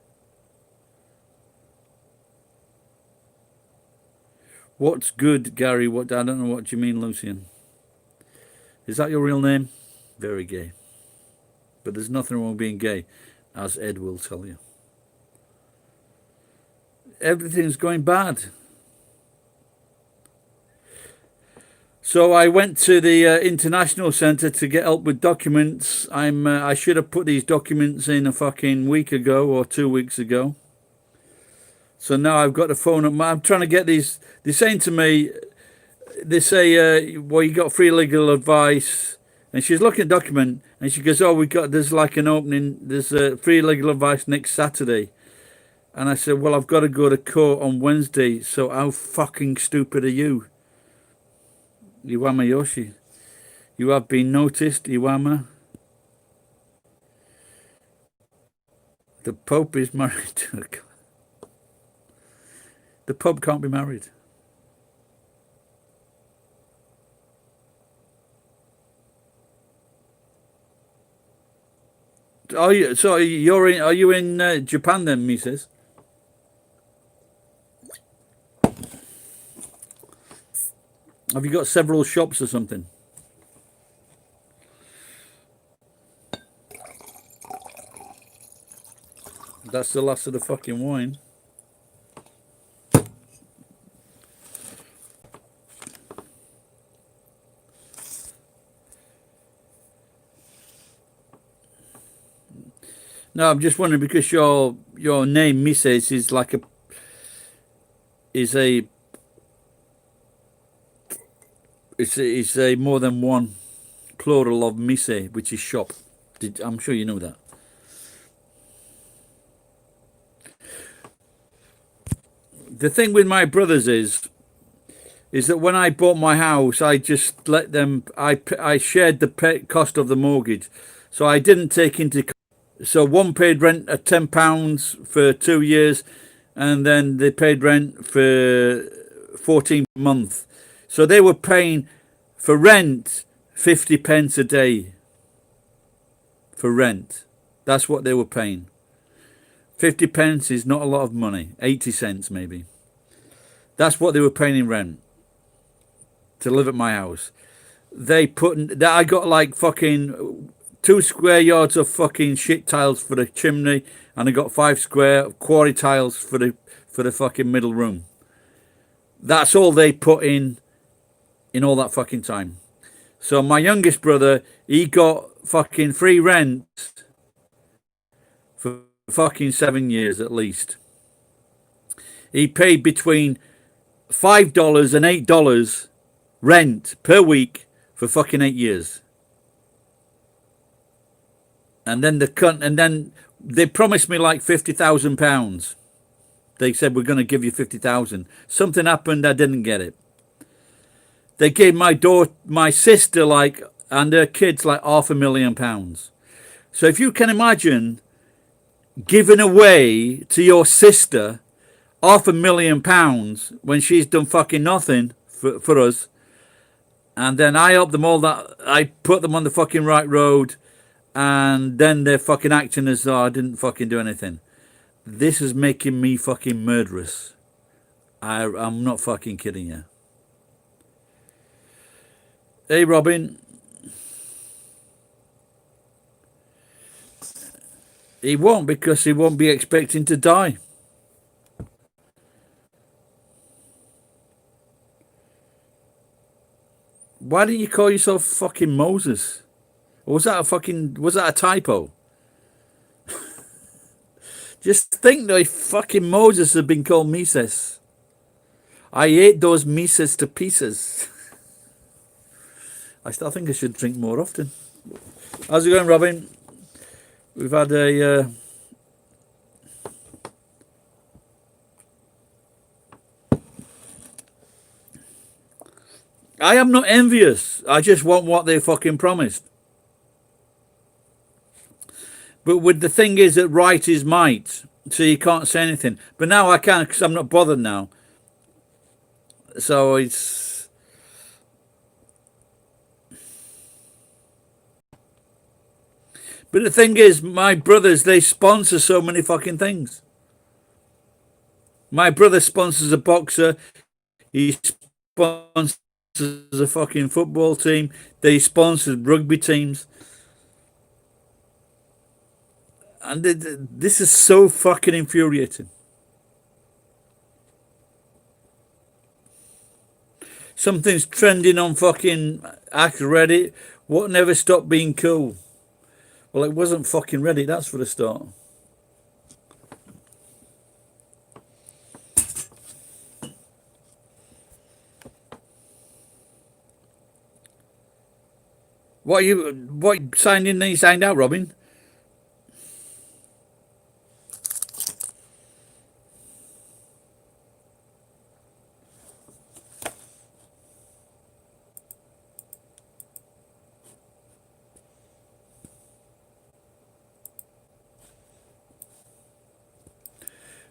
What's good, Gary? I don't know what you mean, Lucian. Is that your real name? Very gay. But there's nothing wrong with being gay, as Ed will tell you. Everything's going bad. So I went to the International Centre to get help with documents. I should have put these documents in a fucking week ago or 2 weeks ago. So now I've got to phone up. I'm trying to get these. They're saying to me, they say, well, you got free legal advice. And she's looking at the document, and she goes, oh, there's like an opening, there's free legal advice next Saturday. And I said, well, I've got to go to court on Wednesday, so how fucking stupid are you? Iwama Yoshi. You have been noticed, Iwama. The Pope is married to a... The Pope can't be married. Are you in Japan then, Mrs.? Have you got several shops or something? That's the last of the fucking wine. No, I'm just wondering, because your name, Mrs., is like it's a more than one plural of mise, which is shop. I'm sure you know that. The thing with my brothers is that when I bought my house, I just let them. I shared the cost of the mortgage, so I didn't take into. So one paid rent at £10 for 2 years, and then they paid rent for 14 months. So they were paying for rent 50 pence a day. For rent, that's what they were paying. 50 pence is not a lot of money. 80 cents maybe. That's what they were paying in rent to live at my house. they put that I got like fucking 2 square yards of fucking shit tiles for the chimney, and I got 5 square quarry tiles for the fucking middle room. That's all they put in all that fucking time. So my youngest brother, he got fucking free rent for fucking 7 years at least. He paid between $5 and $8 rent per week for fucking 8 years. And then they promised me like £50,000. They said we're going to give you 50,000. Something happened, I didn't get it. They gave my sister like, and her kids like £500,000. So if you can imagine giving away to your sister £500,000 when she's done fucking nothing for us, and then I help them all, that I put them on the fucking right road, and then they're fucking acting as though I didn't fucking do anything. This is making me fucking murderous. I'm not fucking kidding you. Hey, Robin. He won't, because he won't be expecting to die. Why didn't you call yourself fucking Moses? Or was that a typo? Just think though, if fucking Moses had been called Mises. I ate those Mises to pieces. I still think I should drink more often. How's it going, Robin? We've had a... I am not envious. I just want what they fucking promised. But with the thing is that right is might, so you can't say anything. But now I can, because I'm not bothered now. So it's... But the thing is, my brothers, they sponsor so many fucking things. My brother sponsors a boxer. He sponsors a fucking football team. They sponsor rugby teams. And this is so fucking infuriating. Something's trending on fucking Reddit. What never stopped being cool? Well, it wasn't fucking Reddit, that's for the start. What signed in then you signed out, Robin?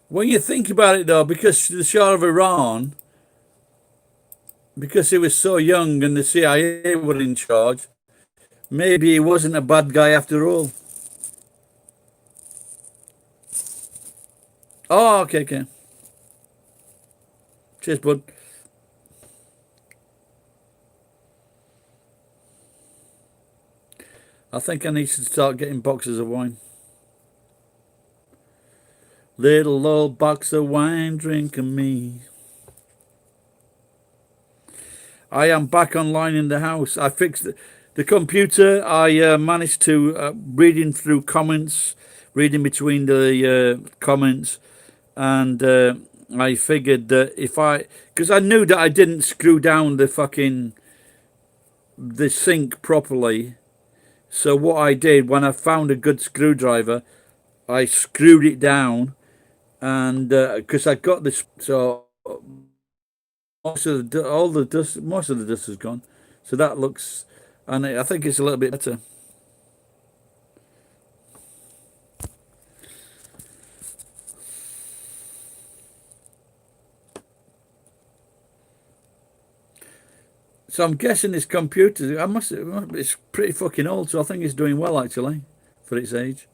When you think about it, though, because the Shah of Iran, because he was so young and the CIA were in charge, maybe he wasn't a bad guy after all. Oh, okay. Cheers, bud. I think I need to start getting boxes of wine. Little old box of wine drinking me. I am back online in the house. I fixed the computer. I managed to reading through comments, reading between the comments, and I figured that because I knew that I didn't screw down the sink properly. So what I did, when I found a good screwdriver, I screwed it down. And because I got this, so most of the dust is gone. So that looks, and I think it's a little bit better. So I'm guessing this computer, it's pretty fucking old. So I think it's doing well actually for its age.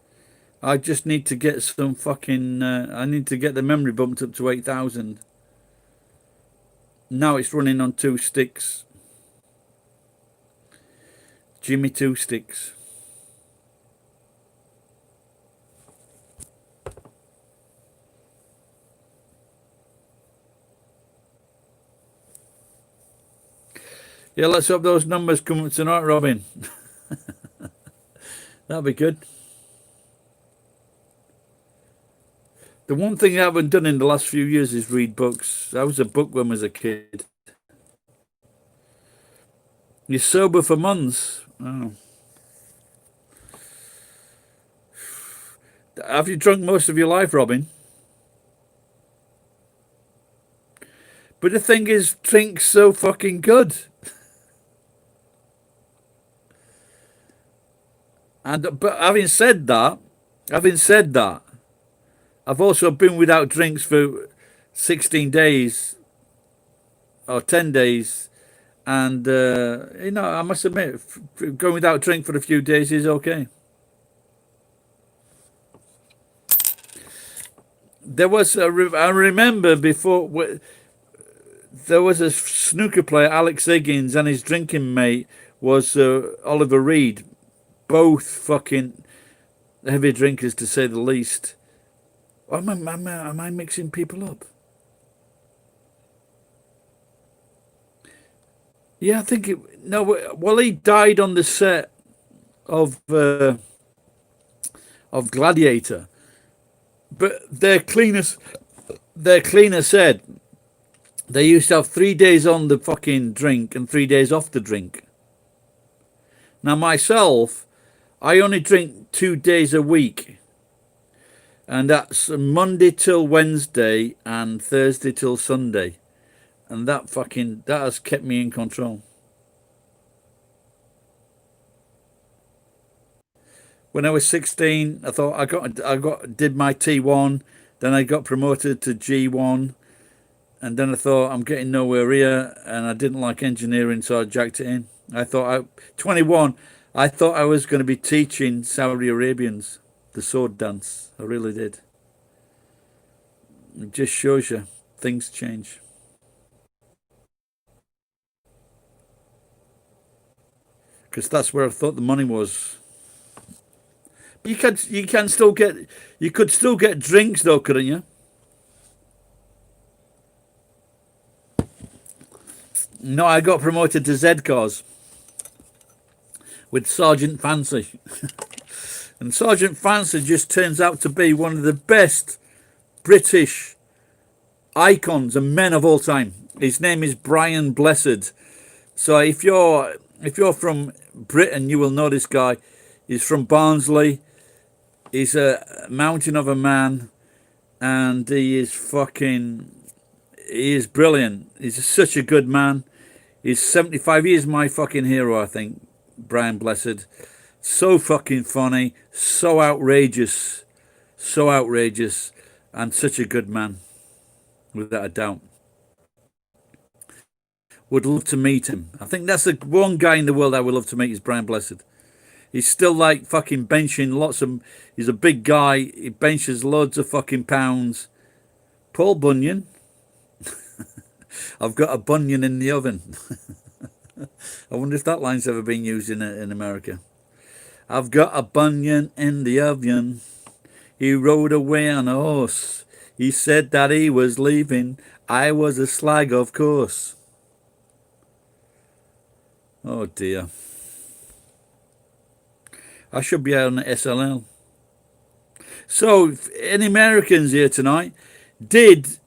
I just need to get some fucking, I need to get the memory bumped up to 8,000. Now it's running on 2 sticks. Jimmy Two Sticks. Yeah, let's hope those numbers come up tonight, Robin. That'll be good. The one thing I haven't done in the last few years is read books. I was a bookworm as a kid. You're sober for months. Oh. Have you drunk most of your life, Robin? But the thing is, drink's so fucking good. But having said that, I've also been without drinks for 16 days or 10 days. And, I must admit, going without drink for a few days is okay. There was, I remember before, there was a snooker player, Alex Higgins, and his drinking mate was Oliver Reed. Both fucking heavy drinkers, to say the least. Am I mixing people up? Yeah, I think it. No, well, he died on the set of Gladiator, but their cleaner said they used to have 3 days on the fucking drink and 3 days off the drink. Now myself, I only drink 2 days a week, and that's Monday till Wednesday and Thursday till Sunday. And that has kept me in control. When I was 16, I thought I did my T1, then I got promoted to G1, and then I thought I'm getting nowhere here, and I didn't like engineering, so I jacked it in. 21, I thought I was going to be teaching Saudi Arabians the sword dance. I really did. It just shows you things change. Because that's where I thought the money was. But you could still get drinks though, couldn't you? No, I got promoted to Z cars with Sergeant Fancy. And Sergeant Fancy just turns out to be one of the best British icons and men of all time. His name is Brian Blessed. So if you're from Britain, you will know this guy. He's from Barnsley. He's a mountain of a man, and he is brilliant. He's such a good man. He's 75. He is my fucking hero, I think, Brian Blessed. So fucking funny, so outrageous, and such a good man, without a doubt. Would love to meet him. I think that's the one guy in the world I would love to meet is Brian Blessed. He's still like fucking benching he's a big guy. He benches loads of fucking pounds. Paul Bunyan. I've got a bunion in the oven. I wonder if that line's ever been used in America. I've got a bunion in the oven. He rode away on a horse. He said that he was leaving. I was a slag, of course. Oh dear. I should be out on the SLL. So, any Americans here tonight? Did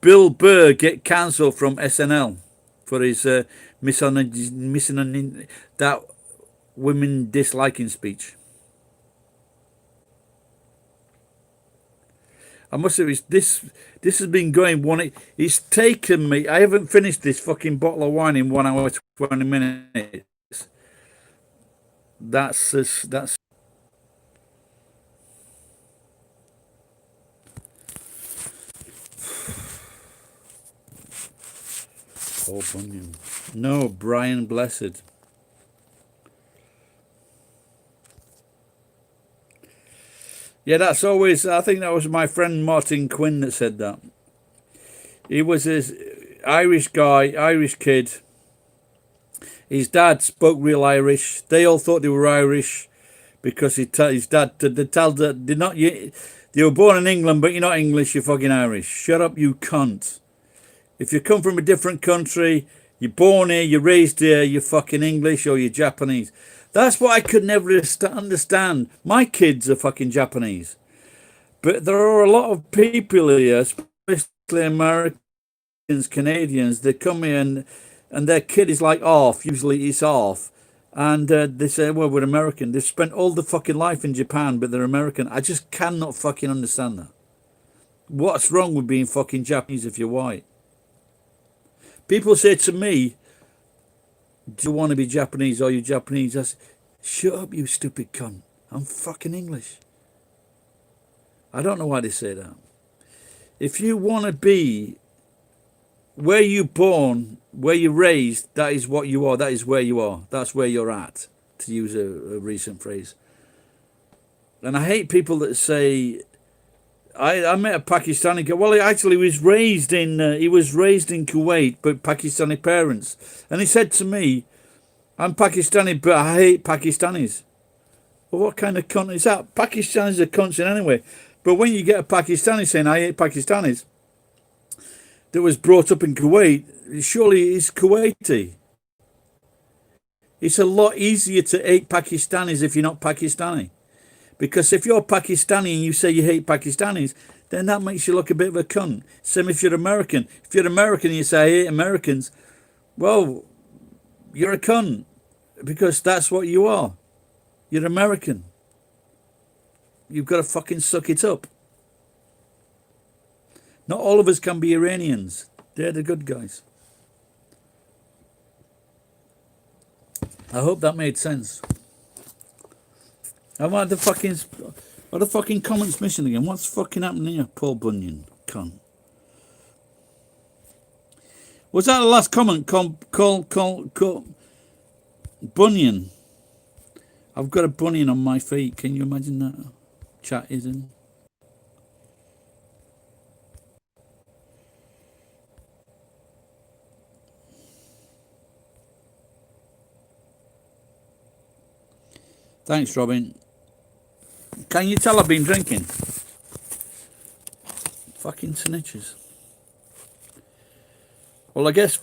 Bill Burr get cancelled from SNL for his missing that women disliking speech? I must have this has been going one. It's taken me. I haven't finished this fucking bottle of wine in 1 hour 20 minutes. That's Paul Bunyan. No, Brian Blessed. Yeah, that's always. I think that was my friend Martin Quinn that said that. He was this Irish guy, Irish kid. His dad spoke real Irish. They all thought they were Irish because his dad, they told that they're not, you were born in England, but you're not English, you're fucking Irish. Shut up, you cunt. If you come from a different country, you're born here, you're raised here, you're fucking English or you're Japanese. That's what I could never understand. My kids are fucking Japanese. But there are a lot of people here, especially Americans, Canadians, they come here and their kid is like off. Usually it's off. And they say, well, we're American. They've spent all their fucking life in Japan, but they're American. I just cannot fucking understand that. What's wrong with being fucking Japanese if you're white? People say to me, do you want to be Japanese? Are you Japanese? I say, shut up, you stupid cunt. I'm fucking English. I don't know why they say that. If you want to be where you're born, where you're raised, that is what you are. That is where you are. That's where you're at, to use a recent phrase. And I hate people that say, I met a Pakistani guy. Well, he actually was raised in Kuwait, but Pakistani parents. And he said to me, I'm Pakistani, but I hate Pakistanis. Well, what kind of cunt is that? Pakistanis are cunts anyway. But when you get a Pakistani saying, I hate Pakistanis, that was brought up in Kuwait, surely he's Kuwaiti. It's a lot easier to hate Pakistanis if you're not Pakistani. Because if you're Pakistani and you say you hate Pakistanis, then that makes you look a bit of a cunt. Same if you're American. If you're American and you say I hate Americans, well, you're a cunt. Because that's what you are. You're American. You've got to fucking suck it up. Not all of us can be Iranians. They're the good guys. I hope that made sense. And what are the fucking comments missing again? What's fucking happening here? Paul Bunyan, cunt. Was that the last comment? Bunyan. I've got a bunion on my feet. Can you imagine that? Chat isn't. Thanks, Robin. Can you tell I've been drinking? Fucking snitches. Well, I guess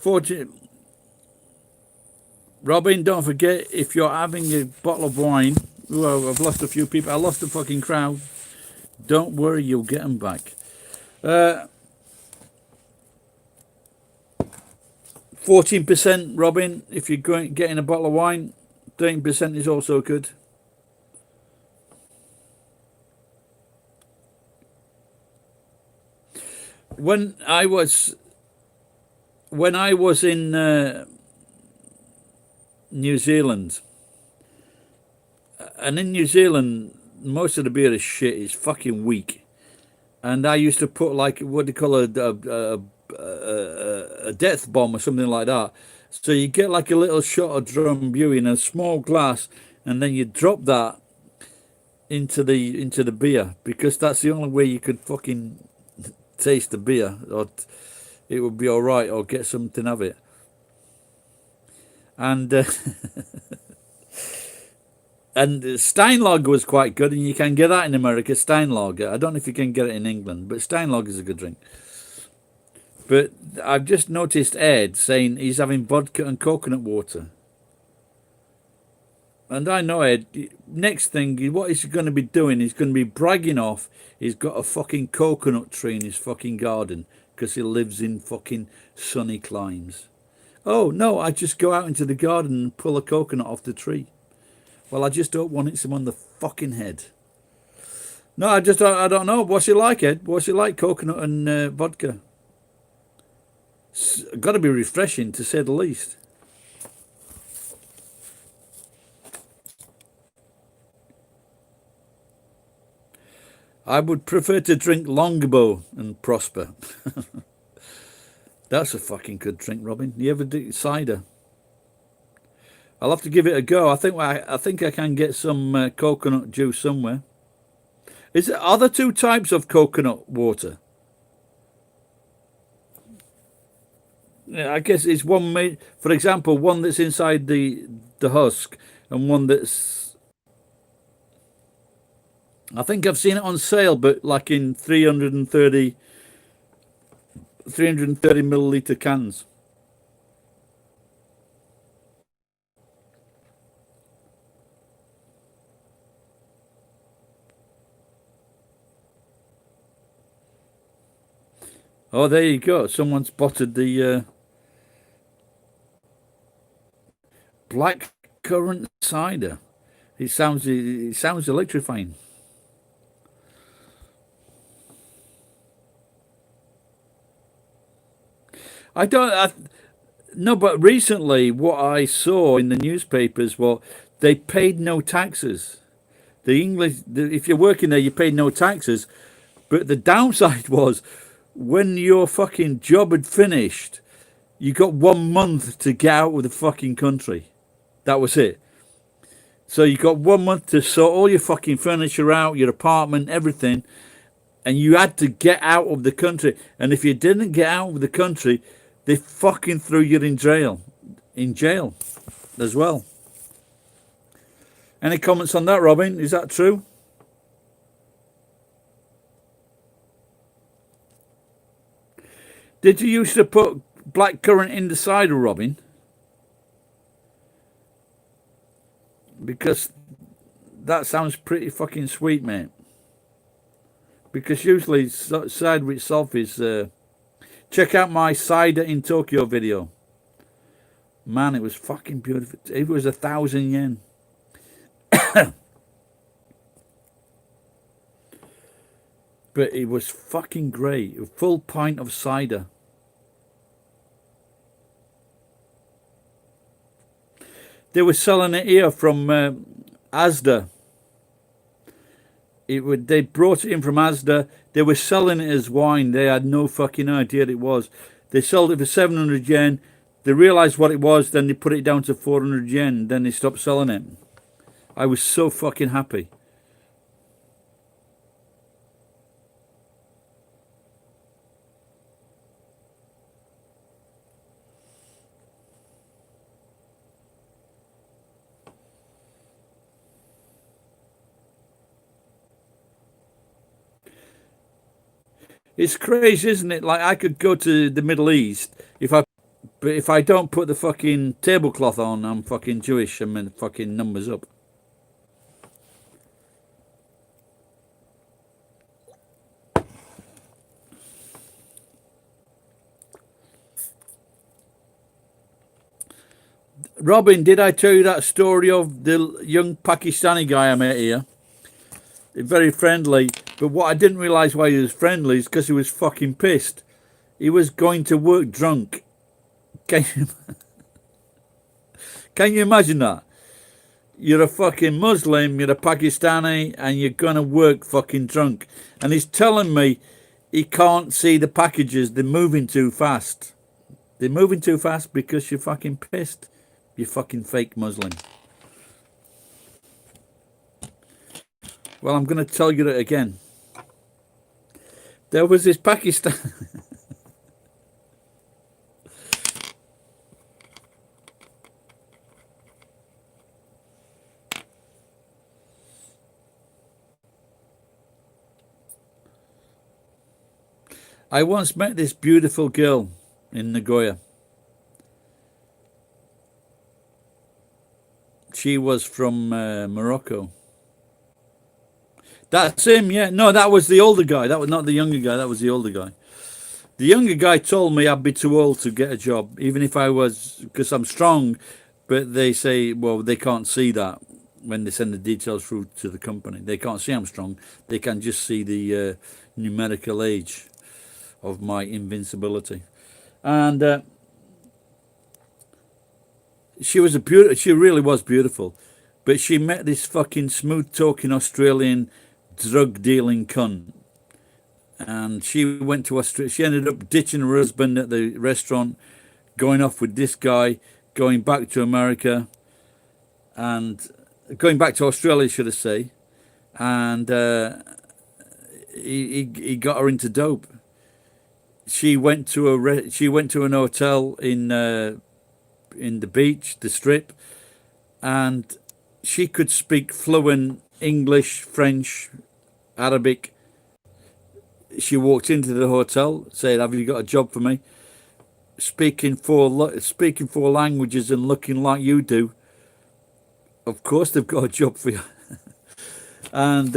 Robin, don't forget, if you're having a bottle of wine, well, I've lost a few people. I lost the fucking crowd. Don't worry, you'll get them back. 14%, Robin, if you're getting a bottle of wine. 13% is also good. When I was in New Zealand, and in New Zealand, most of the beer is shit. It's fucking weak. And I used to put like what they call a death bomb or something like that. So you get like a little shot of Drambuie in a small glass, and then you drop that into the beer, because that's the only way you could fucking taste the beer, or it would be all right, or get something of it. And and Steinlager was quite good, and you can get that in America. Steinlager. I don't know if you can get it in England, but Steinlager is a good drink. But I've just noticed Ed saying he's having vodka and coconut water. And I know Ed, next thing, what he's going to be doing, he's going to be bragging off he's got a fucking coconut tree in his fucking garden because he lives in fucking sunny climes. Oh, no, I just go out into the garden and pull a coconut off the tree. Well, I just don't want it on the fucking head. No, I don't know. What's it like, Ed? What's it like, coconut and vodka? It's got to be refreshing, to say the least. I would prefer to drink Longbow and prosper. That's a fucking good drink, Robin. You ever do cider? I'll have to give it a go. I think I can get some coconut juice somewhere. Are there two types of coconut water? Yeah, I guess it's one made, for example, one that's inside the husk, and one that's. I think I've seen it on sale, but like in 330 milliliter cans. Oh, there you go. Someone spotted the black currant cider. It sounds electrifying. I don't. No, but recently, what I saw in the newspapers, well, they paid no taxes. If you're working there, you paid no taxes. But the downside was, when your fucking job had finished, you got 1 month to get out of the fucking country. That was it. So you got 1 month to sort all your fucking furniture out, your apartment, everything, and you had to get out of the country. And if you didn't get out of the country, they fucking threw you in jail as well. Any comments on that, Robin? Is that true? Did you used to put black currant in the cider, Robin? Because that sounds pretty fucking sweet, mate. Because usually cider itself is. Check out my cider in Tokyo video. Man, it was fucking beautiful. It was 1,000 yen. But it was fucking great. A full pint of cider. They were selling it here from Asda. They brought it in from Asda. They were selling it as wine. They had no fucking idea it was. They sold it for 700 yen. They realized what it was. Then they put it down to 400 yen. Then they stopped selling it. I was so fucking happy. It's crazy, isn't it? Like, I could go to the Middle East but if I don't put the fucking tablecloth on, I'm fucking Jewish. I'm in fucking numbers up. Robin, did I tell you that story of the young Pakistani guy I met here? Very friendly, but what I didn't realise why he was friendly is because he was fucking pissed. He was going to work drunk. Can you, can you imagine that? You're a fucking Muslim, you're a Pakistani, and you're gonna work fucking drunk. And he's telling me he can't see the packages, they're moving too fast. They're moving too fast because you're fucking pissed. You fucking fake Muslim. Well, I'm gonna tell you it again. There was this Pakistan. I once met this beautiful girl in Nagoya. She was from Morocco. That's him, yeah. No, that was the older guy. That was not the younger guy. That was the older guy. The younger guy told me I'd be too old to get a job, even if I was, because I'm strong. But they say, well, they can't see that when they send the details through to the company. They can't see I'm strong. They can just see the numerical age of my invincibility. And she was she really was beautiful. But she met this fucking smooth-talking Australian drug-dealing cunt. And she went to Australia. She ended up ditching her husband at the restaurant, going off with this guy, going back to America, and going back to Australia, should I say. And he got her into dope. She went to she went to an hotel in the beach, the strip, and she could speak fluent English, French, Arabic. She walked into the hotel, said, "Have you got a job for me?" Speaking four languages and looking like you do. Of course, they've got a job for you. And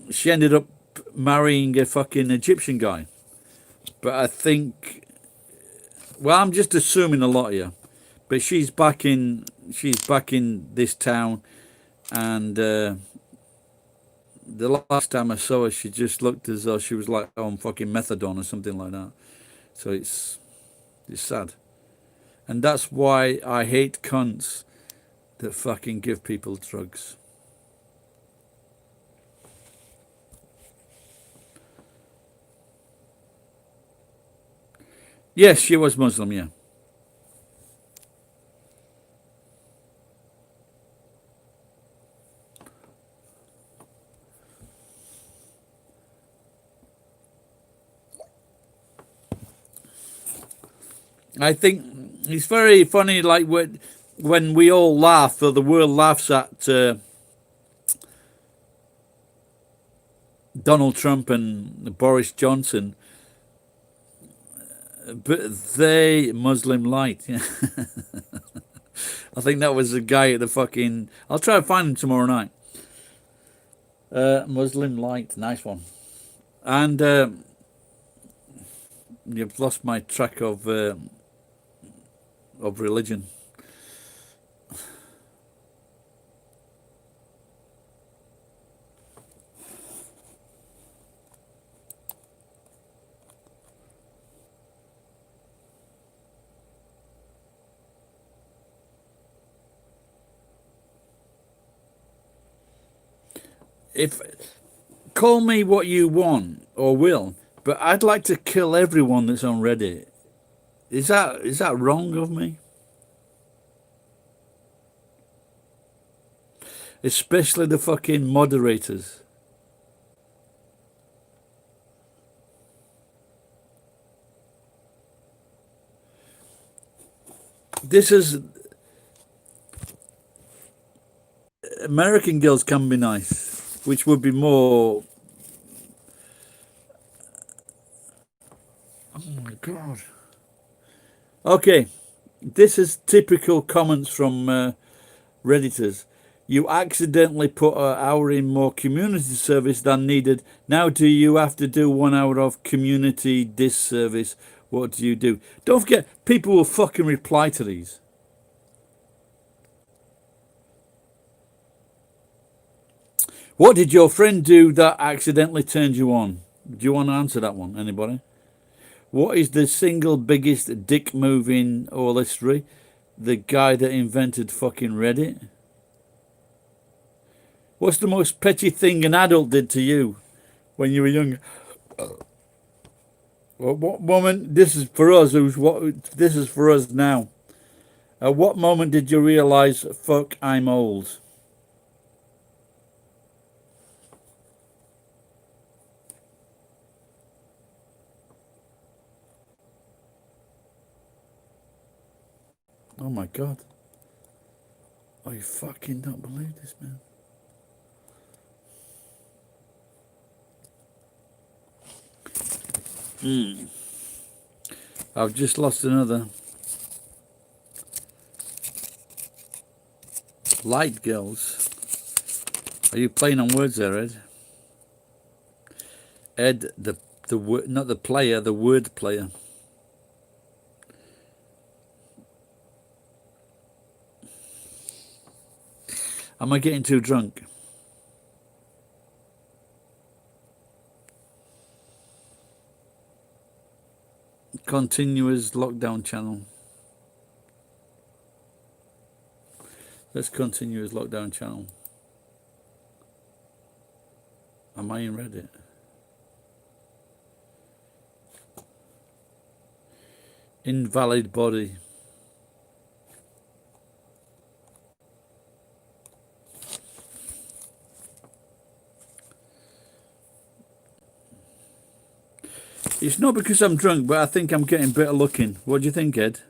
she ended up marrying a fucking Egyptian guy. But I think, well, I'm just assuming a lot here. But she's back in this town, and the last time I saw her, she just looked as though she was like on fucking methadone or something like that. So it's sad, and that's why I hate cunts that fucking give people drugs. Yes, she was Muslim, yeah. I think it's very funny, like when we all laugh, or the world laughs at Donald Trump and Boris Johnson, but they Muslim light. Yeah. I think that was the guy at the fucking. I'll try to find him tomorrow night. Muslim light, nice one. And you've lost my track of religion. If call me what you want or will, but I'd like to kill everyone that's on Reddit. Is that wrong of me? Especially the fucking moderators. This is American girls can be nice, which would be more. Oh my god. Okay, this is typical comments from Redditors. You accidentally put an hour in more community service than needed. Now do you have to do 1 hour of community disservice? What do you do? Don't forget, people will fucking reply to these. What did your friend do that accidentally turned you on? Do you want to answer that one? Anybody? What is the single biggest dick move in all history? The guy that invented fucking Reddit? What's the most petty thing an adult did to you when you were young? What moment? This is for us. This is for us now. At what moment did you realize, fuck, I'm old? Oh my god. I fucking don't believe this, man. I've just lost another. Light girls. Are you playing on words there, Ed? Ed, the word, not the player, the word player. Am I getting too drunk? Continuous lockdown channel. Let's continue as lockdown channel. Am I in Reddit? Invalid body. It's not because I'm drunk, but I think I'm getting better looking. What do you think, Ed?